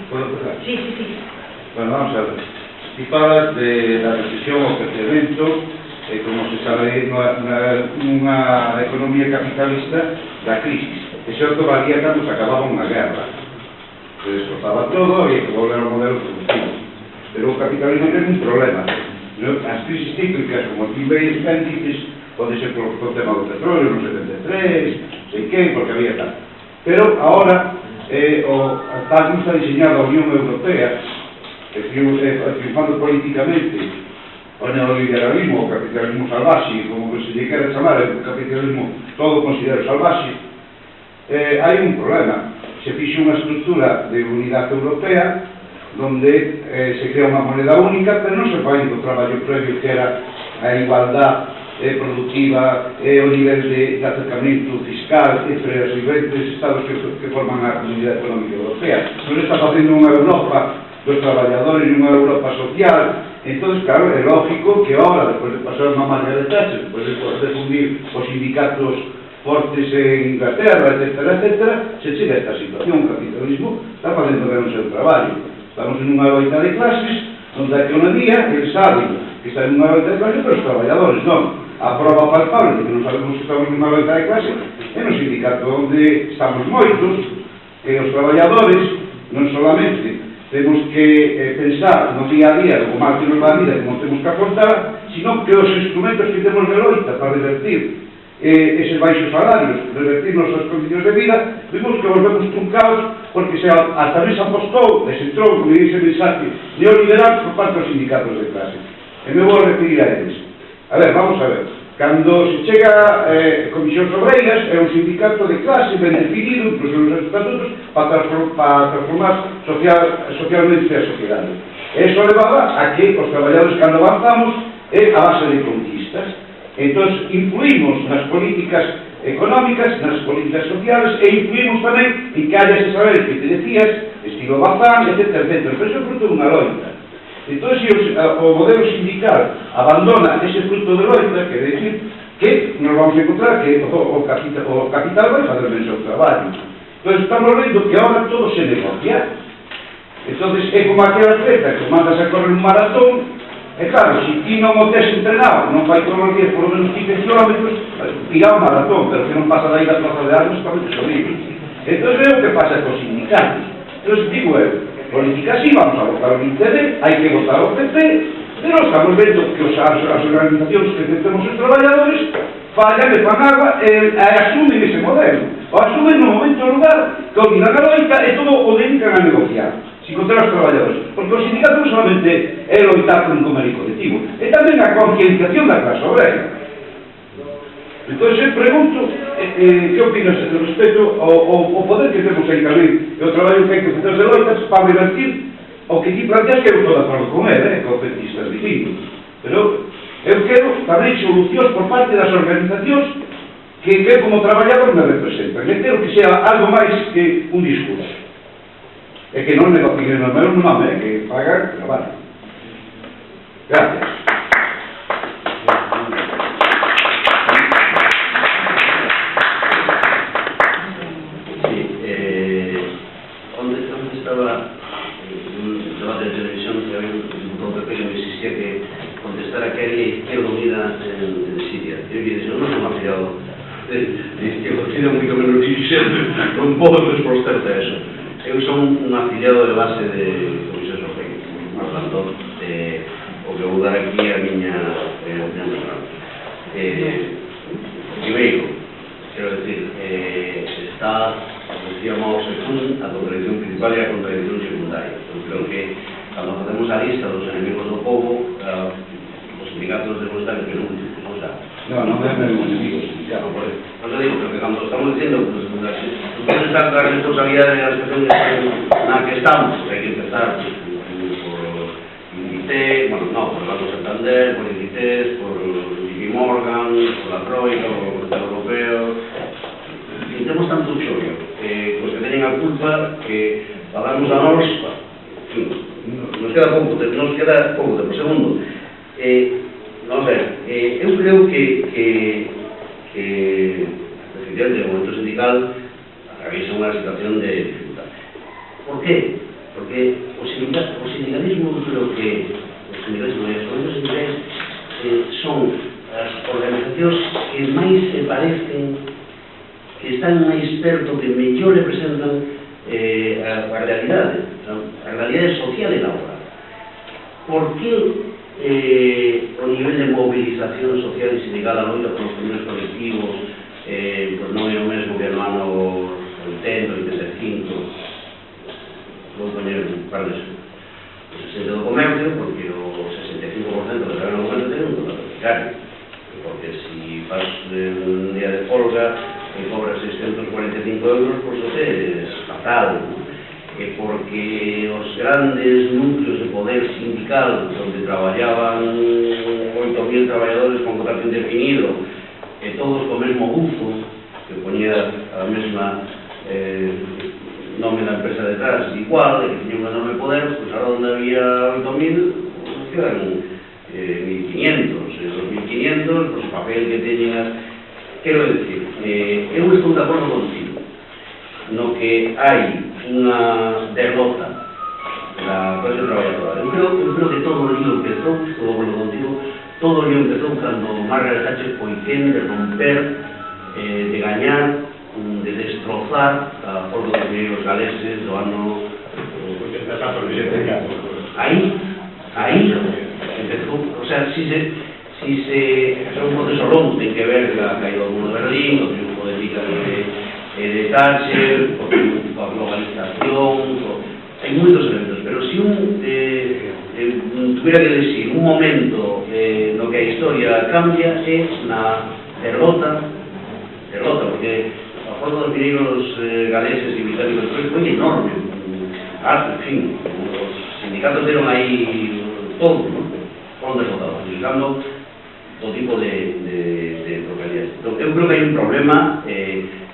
S4: ¿Puedo empezar?
S2: Sí.
S4: Bueno, vamos a ver. Si falas de la recesión o crecemento, como se sabe, nunha economía capitalista da crisis. E certo valía cando se acababa unha guerra. Se descortaba todo e que volver ao modelo productivo. Pero o capitalismo ten un problema. As crisis cíclicas, como aquí veis, dices, pode ser por o tema do petróleo, no 73, sei que, porque había tal. Pero agora, tal como está diseñada a Unión Europea, triunfando políticamente o neoliberalismo, o capitalismo salvaxe, como se lle quera chamar, o capitalismo todo considero salvaxe, hai un problema. Se fixe unha estructura de unidade europea donde se crea unha moneda única, pero non se fai do traballo previo que era a igualdade productiva, o nivel de acercamento fiscal entre os diferentes estados que forman a Comunidade Económica Europea. Non está facendo unha Europa dos traballadores, unha Europa social. Entón, claro, é lógico que ahora, despois de pasar unha Margaret Thatcher, despois de fundir os sindicatos fortes en Inglaterra, etc., se chega a esta situación. O capitalismo está facendo ben o seu traballo. Estamos en unha loita de clases, onde a economía, eles saben que está en unha loita de clases, pero os traballadores non. A prova palpable de que non sabemos que estamos en unha loita de clases é no sindicato onde estamos moitos, que os traballadores non solamente temos que pensar no día a día do mal que nos va a vida, como temos que afrontar, sino que os instrumentos que temos de loita para revertir eses baixos salarios, revertir nosas condicións de vida, vimos que volvemos truncados porque hasta tamén se apostou, se entrou con ese mensaje neoliberal por parte dos sindicatos de clase. E me vou a referir a eles. A ver, vamos a ver. Cando se chega Comisións Obreiras, é un sindicato de clase ben definido, incluso nos estatutos, para transformar socialmente a sociedade. Eso levaba a que os traballadores, cando avanzamos, é a base de conquistas. Entón, influímos nas políticas económicas, nas políticas sociales, e influímos tamén en que haya ese saber que te decías, estilo Bazán, etc. Pero eso é fruto dunha loita. Entón, se o modelo sindical abandona ese fruto de loita, quer decir que nos vamos a encontrar que o capital vai fazer ben o seu traballo. Entón, estamos vendo que agora todo se negocia. Entón, é como aquela atleta que mandas a correr un maratón. E claro, se ti non o tes entrenado, non vai todos os días por lo menos 15 kilómetros, irá o maratón, pero que non pasa daí da plaza de armas, tamén te sobrevive. Entón, é o que pasa cos sindicatos. Entón, digo eu, política sí, vamos a votar o 20D, hai que votar o PP, pero estamos vendo que as organizacións que temos os traballadores fallan e fan agua e asumen ese modelo. O asumen no momento no lugar que olvidan a loita e todo o dedican a negociar. Contra os traballadores, porque o sindicato non solamente é loitar con un convenio colectivo, é tamén a concienciación da clase obrera. Entón, eu pregunto, que opinas respecto ao poder que temos aí tamén, e o traballo que hai que facer de loitas para revertir o que ti planteas, que eu estou de acordo con ele, que o petista é distinto. Pero eu quero tamén solucións por parte das organizacións que como traballador me representan. Eu quero que sea algo máis que un discurso. É que non negocien no meu nome, que pagan, traballan. Gracias.
S3: acolhida en Siria. Eu que dixo, non son afiliado de izquierda, tiene moito menos dirixente, non podo desprosterte a eso. Eu son un afiliado de base de Comisión Europea, por tanto, o que vou dar aquí a miña opinión personal. Primeiro, quero decir, está, decíamos, a contradicción principal e a contradicción secundaria. Eu creo que, cando facemos a lista dos enemigos do povo, os sindicatos demostran que non está.
S4: No, non é mesmo enemigo sindicato.
S3: Por eso digo, porque cando estamos diciendo, pues, tú puedes dar la responsabilidad de la situación en la que estamos, hay que empezar pues, por Inditex, bueno, no, por el Banco Santander, por Inditex, por JP Morgan, por la Troika, por el Estado Europeo. Temos tanto chollo, pues que teñen a culpa que pagamos a nos, nos queda pouco tempo. Segundo, vamos a ver, eu creo que efectivamente o movimento sindical atraviesa unha situación de dificultad. Por qué? Porque o sindicalismo, creo que os movimentos sindicais son as organizacións que máis se parecen, que están máis perto, que mellor representan a realidade social e laboral. Por que o nivel de movilización social e sindical a loita por os primeros colectivos pues non é o mesmo que no ano 80, 85, vou poñer un par de exemplos do comercio, porque o 65% de cada momento ten un contrato precario, porque si faz un día de folga e cobras 645 euros, pois é fatal, porque os grandes núcleos de poder sindical onde traballaban 8.000 traballadores con contrato indefinido e todos co mesmo buzo que ponía a mesma nome da empresa detrás igual, e que tiña un enorme poder, pois ahora onde había 8.000 quedan 1.500 e 2.500, pois o papel que teñen quero dicir, eu estou de acordo contigo no que hai unha derrota da clase traballadora. Eu creo que todo o lío empezou, estou de acordo contigo, todo o lío empezou cando Margaret Thatcher foi quen de romper, de gañar, de destrozar a folga dos mineiros galeses do ano... Aí empezou, o sea, é un proceso longo, ten que ver a caída do muro de Berlín, o triunfo de Hitler de Thatcher, a globalización, hai moitos elementos, pero se tuviera que decir un momento no que a historia cambia é na derrota, porque a folga dos mineiros galeses e británicos foi enorme, en fin, os sindicatos deron aí todo, foron derrotados, utilizando todo tipo de propiedades. Eu creo que hai un problema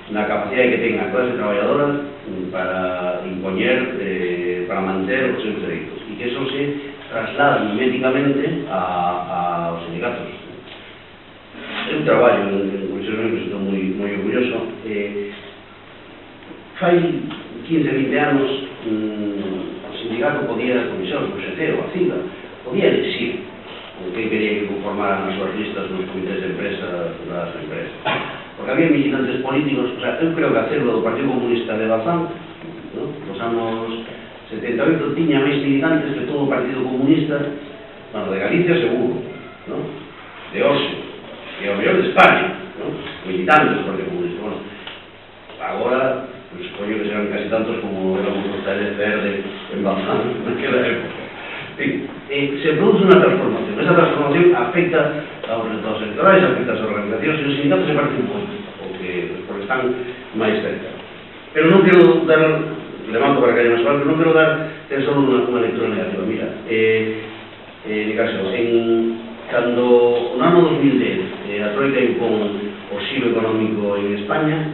S3: na capacidade que ten a clase traballadora para impoñer, para manter os seus dereitos, e que eso se traslada miméticamente aos sindicatos. Eu traballo en Comisión Europea, estou moi orgulloso. Fai 15, 20 anos o sindicato podía, a Comisión, o CGT, a CIDA, podía elegir que quería que conformaran as súas listas nos comités de empresa das empresas. Porque había militantes políticos, o sea, eu creo que a célula do Partido Comunista de Bazán, nos anos 78, tiña máis militantes que todo o Partido Comunista, bueno, de Galicia seguro, de Oxe, e ao mellor de España, militantes do Partido Comunista. Bueno, agora, supoño que serán casi tantos como éramos os talleres verde en Bazán naquela época. Se produce unha transformación. Esa transformación afecta aos resultados electorais, afecta as organizacións, e os sindicatos se parecen un pouco, porque están máis cerca. Pero non quero dar, levanto para que haya máis claro, pero non quero dar ten só unha lectura negativa. Mira, en caso, cando no ano 2010 a Troika impón o xiro económico en España,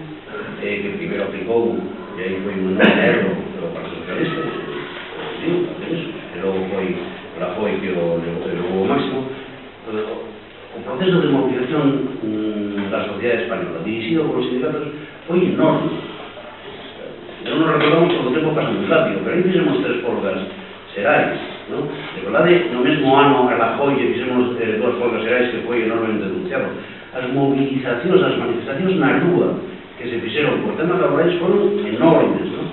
S3: que primeiro aplicou, e aí foi un erro do Partido Socialista, e logo foi Rajoy que o levou ao máximo. O proceso de movilización da sociedade española dirixido por os sindicatos foi enorme. Non nos recordamos porque o tempo pasa moi rápido, pero aí fixemos 3 folgas xerais non? De verdade, no mesmo ano a Rajoy e fixemos dúas folgas xerais que foi enormemente denunciado. As movilizacións, as manifestacións na rúa que se fixeron por temas laborais foron enormes, non?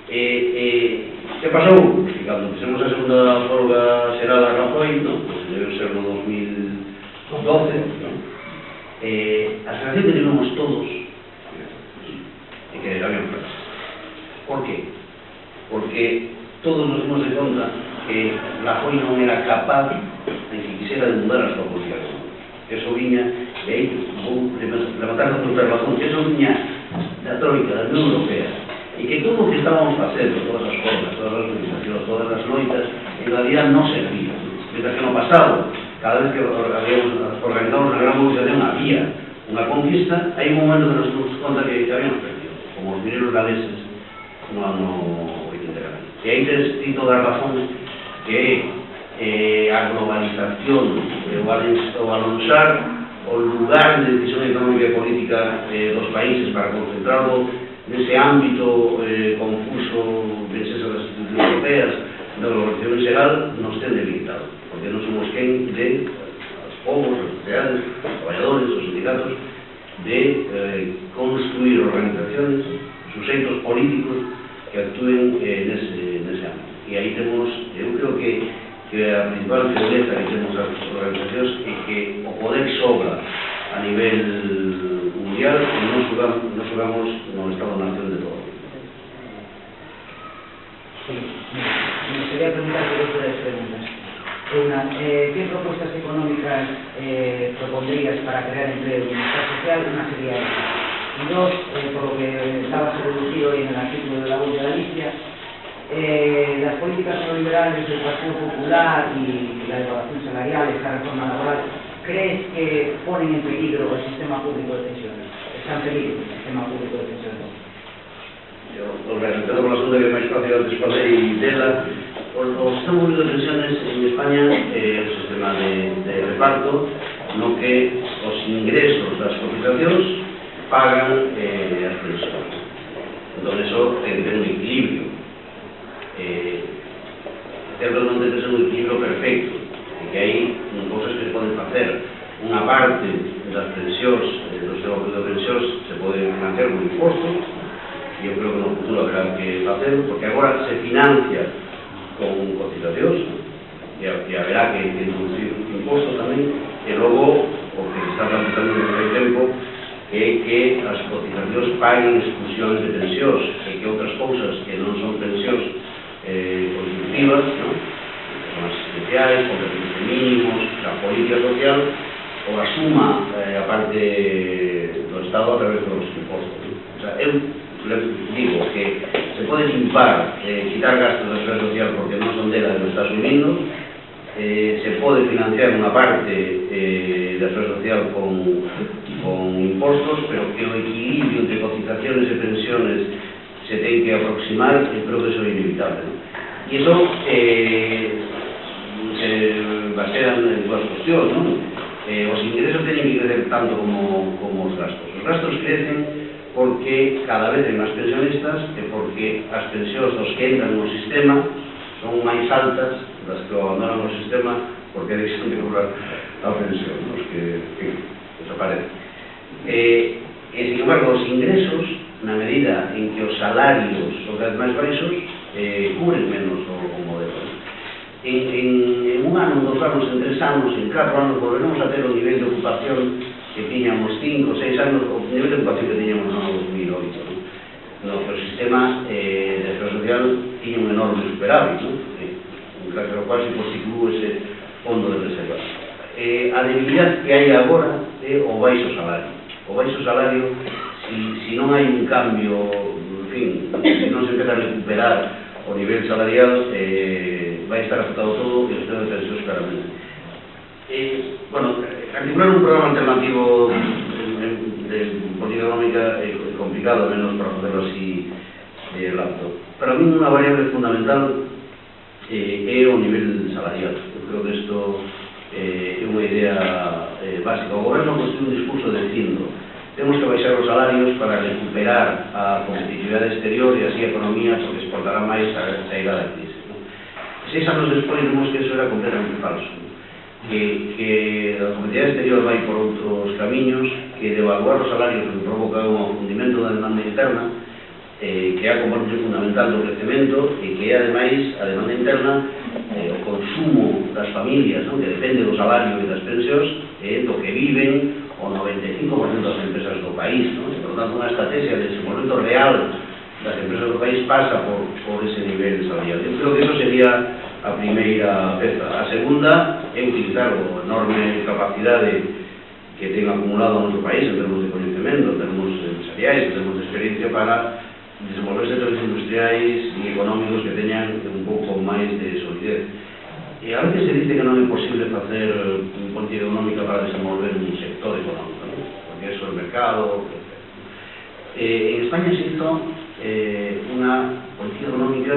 S3: Que pasou? Que cando fixemos a segunda folga xeral a Rajoy, non? Pues debe ser no 2012, non? A sensación que tivemos todos é que había un fracaso. Por qué? Porque todos nos dimos de conta que Rajoy non era capaz de que quixera de mudar a súa política económica. Eso viña, e aí vou levantar outra observación, que eso viña da Troika, da Unión Europea, e que todo o que estábamos facendo, todas as formas, todas as organizacións, todas as loitas, en realidad non servían. Mientras que no pasado, cada vez que organizamos unha gran movilización, había unha conquista, hai un momento que nos dimos conta que habíamos perdido, como os mineros galeses no ano 80. E aí tens toda a razón que a globalización, o alonxar o lugar de decisión económica e política dos países para concentrarlo nese ámbito confuso de exceso das institucións europeas, da globalización en xeral, nos ten debilitado, porque non somos quen de os povos, as sociedades, os traballadores, os sindicatos, de construir organizaciones, suxeitos políticos que actúen nese ámbito. E aí temos, eu creo que a principal febleza que temos as organizacións é que o poder sobra a nivel mundial e non xogamos no Estado-Nación de todo.
S5: Sí, me gustaría preguntarte dos breves preguntas. Una, ¿qué propuestas económicas propondrías para crear empleo y bienestar social? Una sería esta. Y dos, por lo que estaba reducido en el artículo de la voz de Galicia, las políticas neoliberales del Partido Popular y la devaluación salarial, esta reforma laboral, ¿crees que ponen en peligro el sistema público de pensiones? ¿Está en peligro el sistema público de pensiones?
S3: Organizando con la segunda que máis fácil antes falei dela, o sistema público de pensiones en España é o sistema de reparto no que os ingresos das cotizacións pagan as pensións. Entón, eso ten que ter un equilibrio. Certo, non ten que ser un equilibrio perfecto, e que hai cosas que se poden facer. Unha parte das pensións, do sistema público de pensións, se pode financiar con impostos, e eu creo que no futuro haberá que facerlo, porque agora se financia con cotizacións, e haberá que introducir impostos tamén, e logo, o que se está planteando en aquel tempo, é que as cotizacións paguen exclusións de pensións, e que outras cousas que non son pensións contributivas, son as especiais, contribuciones mínimos, la política social, o asuma a parte do Estado a través dos impostos. O sea, eu digo que se pode limpar, quitar gastos da seguridade social porque non son dela e non está asumindo, se pode financiar unha parte da seguridade social con impostos, pero que o equilibrio entre cotizaciones e pensiones se ten que aproximar, eu creo que eso é inevitable. E iso se basean en dúas cuestións, non? Os ingresos teñen que crecer tanto como os gastos. Os gastos crecen porque cada vez hai máis pensionistas e porque as pensións dos que entran no sistema son máis altas das que abandonan o sistema porque deixan de cobrar a pensión, os que desaparecen. Sin embargo, os ingresos, na medida en que os salarios son cada vez máis baixos, cubren menos o modelo. En un ano, en 2 anos, en 3 anos, en 4 anos, volveremos a ter o nivel de ocupación que tiñamos 5 ou 6 anos, o nivel de ocupación que tiñamos no ano 2008. No, o sistema de seguridade social tiña un enorme superávit, gracias ao cual se constituou ese fondo de reserva. A debilidade que hai agora é o baixo salario. O baixo salario, si non hai un cambio, en fin, se non se empeza a recuperar o nivel salarial, vai estar afectado todo e o sistema de pensións claramente. Bueno, articular un programa alternativo de política económica é complicado, menos para facerlo así rápido. Para mí unha variable fundamental é o nivel salarial. Eu creo que isto é unha idea básica. O goberno construye un discurso dicindo temos que baixar os salarios para recuperar a competitividade exterior e así a economía porque exportará máis a saída da crise. 6 anos despois vemos que eso era completamente falso, que a comunidade exterior vai por outros camiños, que devaluar os salarios provoca un afundimento da demanda interna, que é a componente fundamental do crecemento e que é, ademais, a demanda interna, o consumo das familias, que depende do salario e das pensións, do que viven o 95% das empresas do país. Por tanto, unha estrategia de desenvolvemento real das empresas do país pasa por ese nivel salarial. Eu creo que eso sería a primeira peza. A segunda é utilizar a enorme capacidade que ten acumulado o noso país en termos de conhecemento, en termos empresariais, en termos de experiencia para desenvolver sectores industriais e económicos que teñan un pouco máis de solidez. E a veces se dice que non é posible facer política económica para desenvolver un sector económico, porque eso é o mercado, etc. En España se hizo unha política económica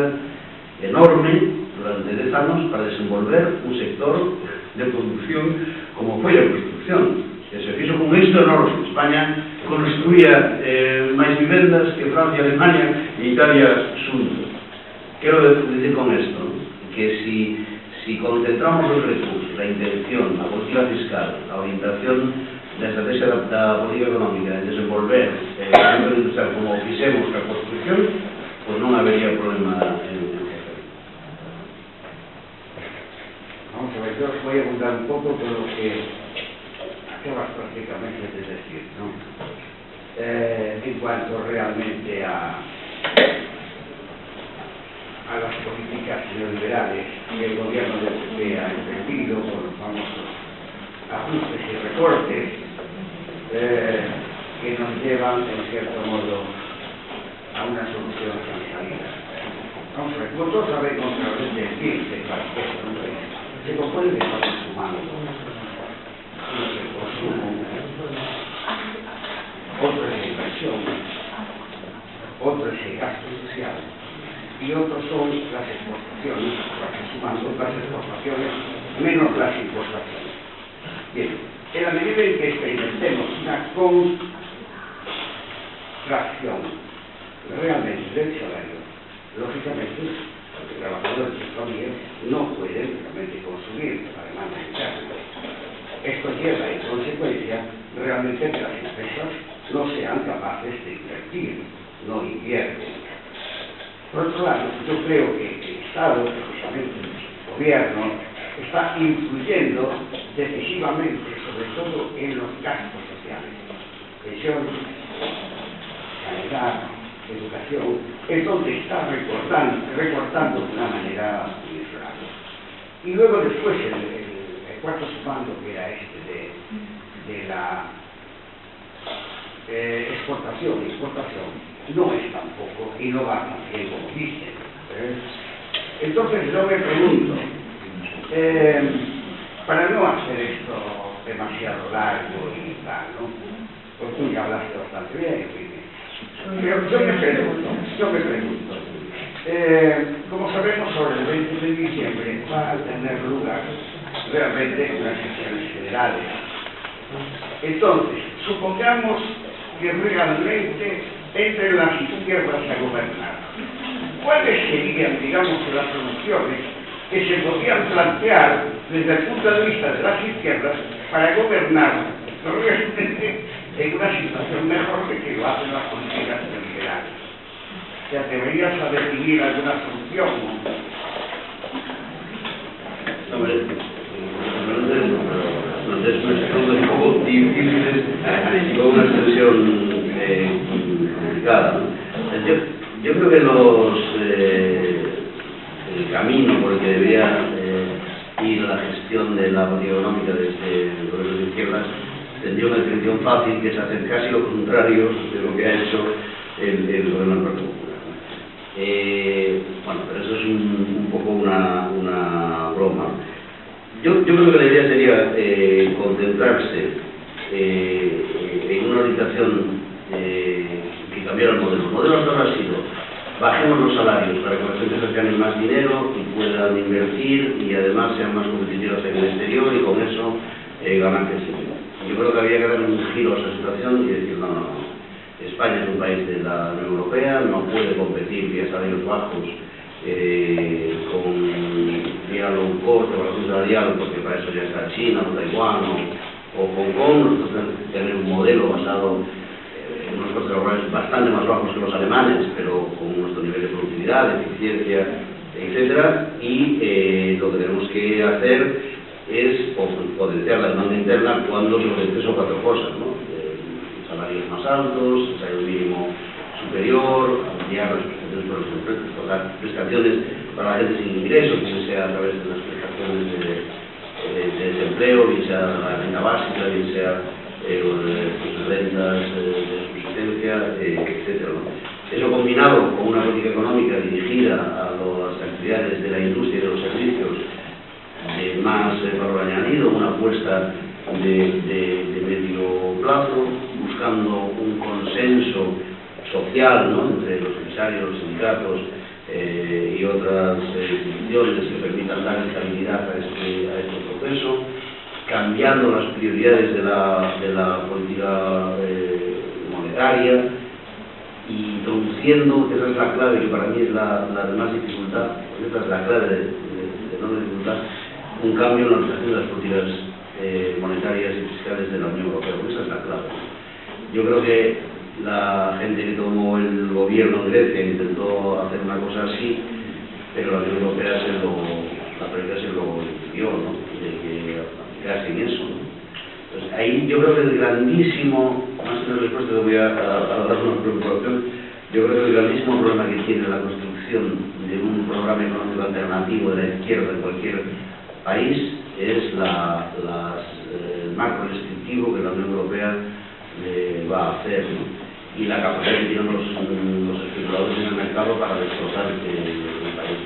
S3: enorme durante 10 anos para desenvolver un sector de producción como foi a construcción. Se fixo con isto enorme. España construía máis vivendas que Francia, Alemania e Italia xuntos. Quero decir con isto que si concentramos os recursos, a intención, a política fiscal, a orientación da estrategia da política económica en desenvolver o sector industrial como fixemos a construcción, pois non habería problema en
S4: Vamos a ver, yo os voy a abundar un poco con lo que acabas prácticamente de decir, ¿no? En cuanto realmente a las políticas neoliberales y el gobierno del PP ha emprendido con los famosos ajustes y recortes que nos llevan, en cierto modo, a una solución sin salida. Vamos a ver, como todos sabemos, a través del PIB, se compone de factores humanos. Uno es el consumo, otro es la inversión, otro es el gasto social y otros son las exportaciones, sumando las exportaciones menos las importaciones. Bien, en la medida en que experimentemos una contracción realmente del salario, lógicamente los trabajadores y familias no pueden realmente consumir la demanda interna. Esto lleva en consecuencia realmente que las empresas no sean capaces de invertir, no invierten. Por otro lado, yo creo que el Estado, precisamente el gobierno, está influyendo decisivamente, sobre todo en los gastos sociales, pensiones, sanidad, educación, es donde está recortando de una manera inexorable. Y luego después el cuarto sumando, que era de la exportación y importación, no es tampoco y no va tan bien como dicen. Entonces yo me pregunto, para no hacer esto demasiado largo y tal, ¿no? Pues tú ya hablaste bastante bien, yo me pregunto, como sabemos, sobre el 20 de diciembre va a tener lugar realmente unas elecciones generales. Entonces, supongamos que realmente entren las izquierdas a gobernar. ¿Cuáles serían, digamos, las soluciones que se podrían plantear desde el punto de vista de las izquierdas para gobernar realmente en una situación mejor de que lo hacen las políticas neoliberales? ¿Te atreverías a definir alguna solución?
S3: Hombre, es una situación un poco difícil y con una extensión complicada. Yo creo que el camino por el que debería ir la gestión de la política económica desde el gobierno de izquierdas tendría una definición fácil, que es hacer casi lo contrario de lo que ha hecho el gobierno del Partido Popular. Bueno, pero eso es un poco una broma. Yo creo que la idea sería concentrarse en una orientación que cambiara el modelo. El modelo hasta ahora ha sido: bajemos los salarios para que las empresas ganen más dinero y puedan invertir y además sean más competitivas en el exterior y con eso ganar crecimiento. Yo creo que había que dar un giro a esa situación y decir: no. España es un país de la Unión Europea, no puede competir vía salarios bajos con tecnología low cost, evaluación salarial, porque para eso ya está China, o Taiwán, o Hong Kong. Nosotros tenemos que tener un modelo basado en unos costes laborales bastante más bajos que los alemanes, pero con nuestro nivel de productividad, de eficiencia, etcétera, y lo que tenemos que hacer es potenciar la demanda interna cuando se nos tres o cuatro cosas, ¿no? Salarios más altos, salario mínimo superior, ampliar las prestaciones por los empresas, tocar prestaciones para la gente sin ingresos, bien sea a través de las prestaciones de desempleo, bien sea la renta básica, bien sea rentas de subsistencia, etcétera, ¿no? Eso combinado con una política económica dirigida a las actividades de la industria y de los servicios de más valor añadido, una apuesta de medio plazo, buscando un consenso social, ¿no?, entre los empresarios, los sindicatos y otras instituciones que permitan dar estabilidad a este proceso, cambiando las prioridades de la política monetaria, introduciendo, que esa es la clave, que para mí es la de más dificultad, porque esa es la clave de enorme dificultad, un cambio en la organización de las políticas monetarias y fiscales de la Unión Europea, porque esa es la clave. Yo creo que la gente que tomó el gobierno en Grecia intentó hacer una cosa así, pero la Unión Europea la política se lo decidió, ¿no?, de que aplicasen eso, ¿no? Pues ahí yo creo que el grandísimo, más que una respuesta que voy a dar una preocupación, yo creo que el grandísimo problema que tiene la construcción de un programa económico alternativo de la izquierda en cualquier país es el marco restrictivo que la Unión Europea va a hacer, ¿no?, y la capacidad que tienen los especuladores en el mercado para destrozar el país.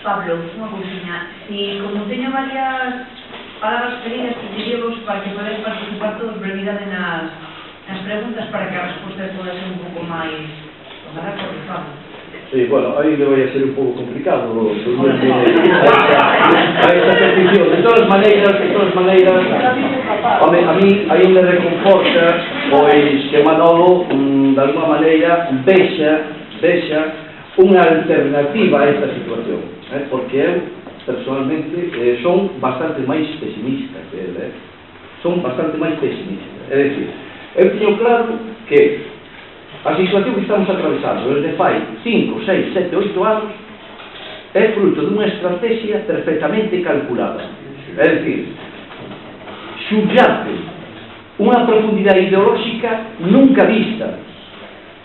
S2: Pablo, unha cousiña. Si, como teño varias palabras pedidas, pediríamos para que podáis participar todos brevidade nas preguntas para que a resposta poda ser un pouco máis... Tomara por Pablo.
S6: Sí, bueno, aí le vai a ser un pouco complicado a esa petición. De todas maneiras, home, a mí aí me reconforta pois que Manolo, de alguma maneira, vexa unha alternativa a esta situación, porque eu, personalmente, son bastante máis pesimista que ele, son bastante máis pesimista. É dicir, eu teño claro que a situación que estamos atravesando desde fai 5, 6, 7, 8 anos é fruto dunha estrategia perfectamente calculada. É dicir, subyace unha profundidade ideolóxica nunca vista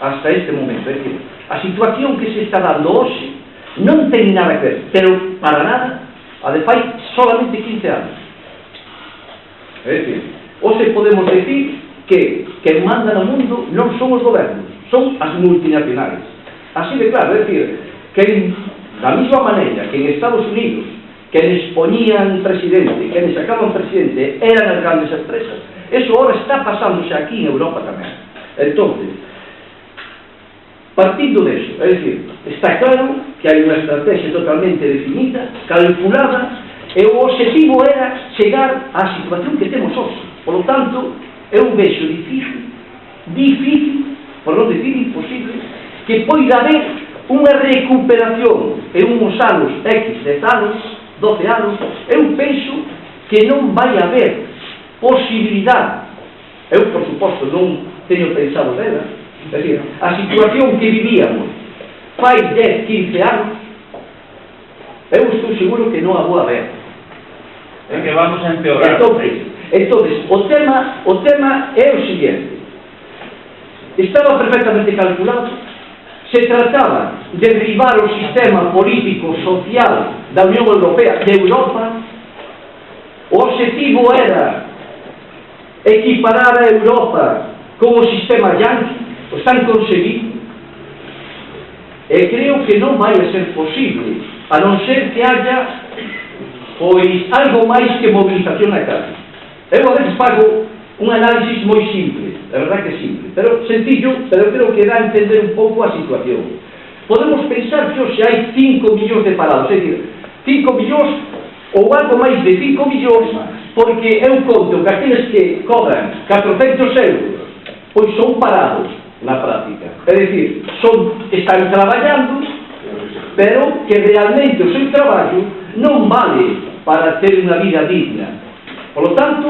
S6: hasta este momento. É dicir, a situación que se está dando hoxe non ten nada que ver, pero para nada, a de fai solamente 15 anos. É dicir, hoxe podemos decir que quen manda no mundo non son os gobernos, son as multinacionales. Así de claro, é dicir, que da mesma maneira que en Estados Unidos quenes poñían presidente, quenes sacaban presidente eran as grandes empresas, eso ahora está pasándose aquí en Europa tamén. Entonces, partindo deso, é dicir, está claro que hai unha estrategia totalmente definida, calculada, e o objetivo era chegar á situación que temos hoxe. Por lo tanto, eu vexo difícil, por non decir imposible, que poida haber unha recuperación en uns anos X, 10 anos, 12 anos. Eu penso que non vai haber posibilidade. Eu, por suposto, non teño pensado dela. É dicir, a situación que vivíamos fai 10, 15 anos, eu estou seguro que non a vou haber.
S4: É que vamos a empeorar.
S6: Entonces, o tema é o siguiente. Estaba perfectamente calculado. Se trataba de derribar o sistema político social da Unión Europea, de Europa. O objetivo era equiparar a Europa con o sistema yanqui. O están conseguindo. E creo que non vai a ser posible, a non ser que haya pois algo máis que movilización na calle. Eu a veces fago un análisis moi simple, a verdade que simple, pero sencillo, pero creo que dá a entender un pouco a situación. Podemos pensar que hoxe hai 5 millóns de parados, é dicir, 5 millóns ou algo máis de 5 millóns, porque eu conto que aqueles que cobran 400 euros, pois son parados, na práctica. É dicir, están traballando, pero que realmente o seu traballo non vale para ter unha vida digna. Por lo tanto,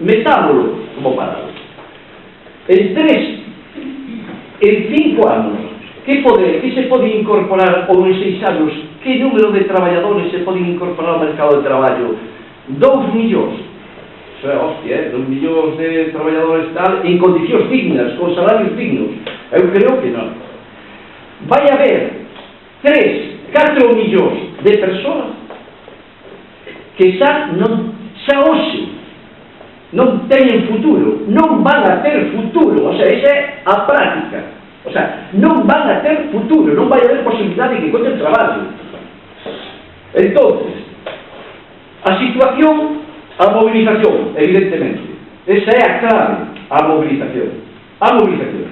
S6: metámolo como parado. En 5 anos, que se pode incorporar, ou en 6 anos, que número de traballadores se poden incorporar ao mercado de traballo? 2 millóns. Eso é hostia, 2 millóns de traballadores tal, en condicións dignas, con salarios dignos. Eu creo que non. Vai haber 3, 4 millóns de persoas que xa hoxe non teñen futuro, non van a ter futuro, o sea, esa é a práctica, o sea, non van a ter futuro, non vai haber posibilidade de que encontren traballo. Entonces, a situación, a movilización, evidentemente, esa é a clave, a movilización,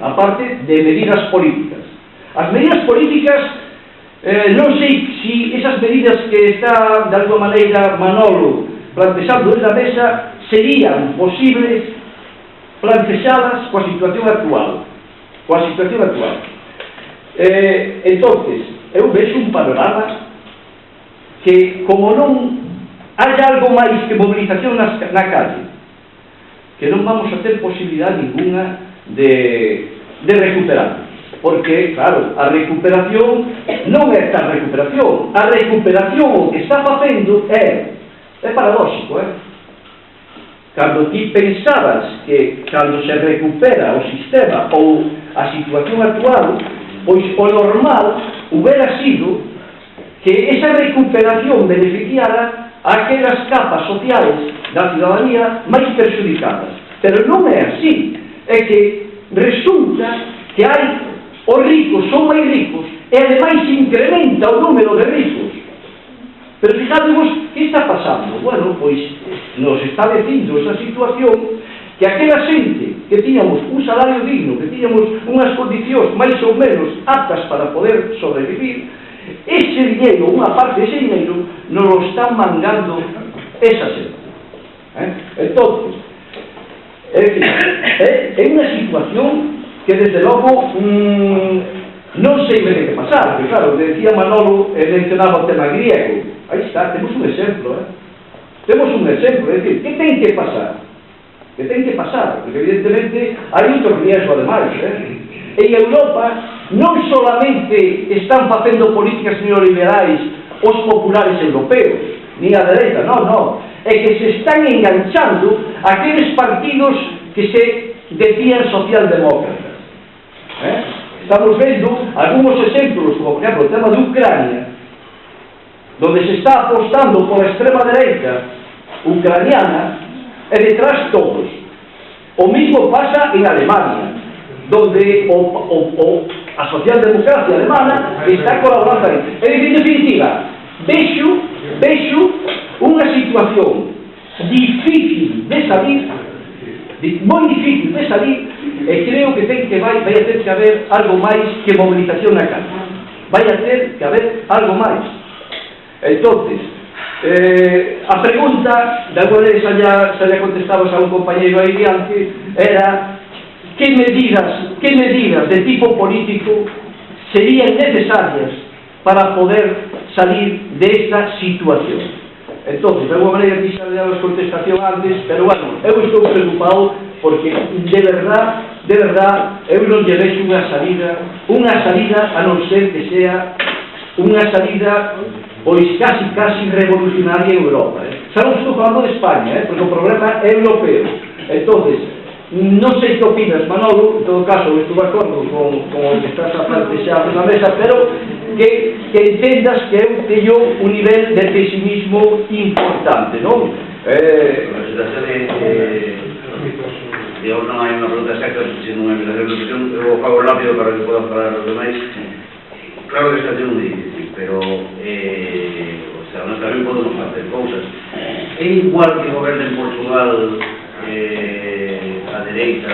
S6: aparte de medidas políticas. As medidas políticas, non sei se esas medidas que está, de alguma maneira, Manolo plantexando na mesa, serían posibles plantexadas coa situación actual. Entonces, eu vexo un panorama que, como non hai algo máis que movilización na calle, que non vamos a ter posibilidade ninguna de recuperar. Porque, claro, a recuperación non é esta recuperación. A recuperación o que está facendo é paradóxico, Cando ti pensabas que cando se recupera o sistema ou a situación actual, pois o normal hubiera sido que esa recuperación beneficiara a aquelas capas sociais da ciudadanía máis perjudicadas. Pero non é así. É que resulta que hai os ricos son máis ricos e ademais se incrementa o número de ricos. Pero fijademos, que está pasando? Bueno, pois nos está dicindo esa situación que aquela xente que tiñamos un salario digno, que tiñamos unhas condicións máis ou menos aptas para poder sobrevivir, ese dinheiro, unha parte dese dinheiro, nos lo están mangando esa xente. Entonces, é unha situación que desde logo non sei ben que pasar, porque claro, decía Manolo, mencionaba o tema griego, aí está, temos un exemplo, temos un exemplo, é dicir, que ten que pasar? Que ten que pasar, porque evidentemente hai outro riesgo ademais, En Europa non solamente están facendo políticas neoliberais os populares europeos, ni a dereita, non, é que se están enganchando aqueles partidos que se decían socialdemócratas. Estamos vendo algúns exemplos, como por exemplo o tema de Ucrania, donde se está apostando por a extrema dereita ucraniana, e detrás todos. O mismo pasa en Alemania, donde a socialdemocracia alemana está colaborando aí. É dicir, en definitiva, vexo unha situación difícil de salir, moi difícil de salir, e creo que vai a ter que haber algo máis que movilización na calle. Vai a ter que haber algo máis. Entonces, a pregunta, de alguna vez xa contestabas a un compañeiro aí diante, era que medidas de tipo político serían necesarias para poder salir de esta situación. Entonces, de alguna maneira quixera dar a contestación antes, pero bueno, eu estou preocupado porque de verdad eu non lle vexo unha salida a non ser que sea unha salida pois casi revolucionaria en Europa. Xa non estou falando de España, porque o problema é europeo. Entonces, non sei que opinas, Manolo, en todo caso, estou de acordo con o que estás a plantexar na mesa, pero que entendas que eu teño un nivel de pesimismo importante, non?
S3: La situación digamos, non hai unha pregunta exacta, sino unha invitación, eu fago rápido para que podan falar os demais. Claro que está sendo moi difícil, pero nós tamén podemos facer cousas. É igual que goberne en Portugal a dereita,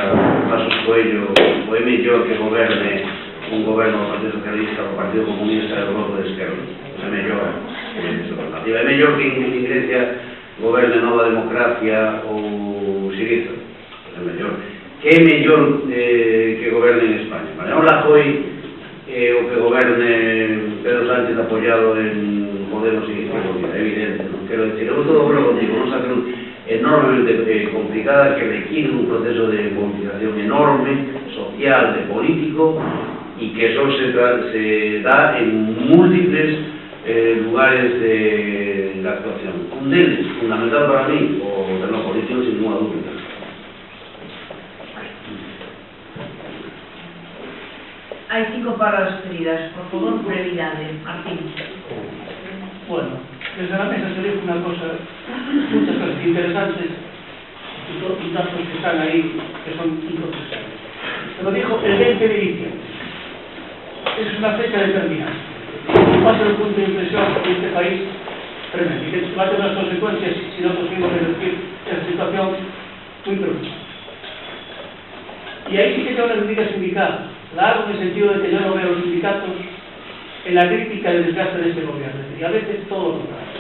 S3: Pasos Coelho, ou é mellor que goberne un goberno do Partido Socialista ou do Partido Comunista e do Bloco de Esquerda? É mellor, é mellor que en Grecia goberne Nova Democracia ou Siriza, é mellor. que é mellor que goberne en España. Mariano Rajoy o que goberne Pedro Sánchez apoyado en Podemos e Izquierda Unida, é evidente, non quero decir, eu todo bueno contigo, non sacar enormemente complicada que requiere un proceso de movilización enorme, social, de político, y que eso se da en múltiples lugares de la actuación. Un deles, fundamental para mí, o terreno político, sin ninguna duda.
S2: Hai 5 palabras pedidas, por favor, brevidade. Martín.
S7: Bueno, desde la mesa se dijo una cosa, muchas cosas interesantes, y datos que están ahí, que son incontestables. Se lo dijo el 20 de diciembre. Es una fecha determinante. Va a ser un punto de inflexión en este país tremendo, y que va a tener unas consecuencias si no conseguimos revertir esa situación muy preocupante. Y ahí sí que tengo una crítica sindical. La hago en el sentido de que yo no veo a los sindicatos en la crítica del desgaste de este gobierno, y a veces todo lo contrario.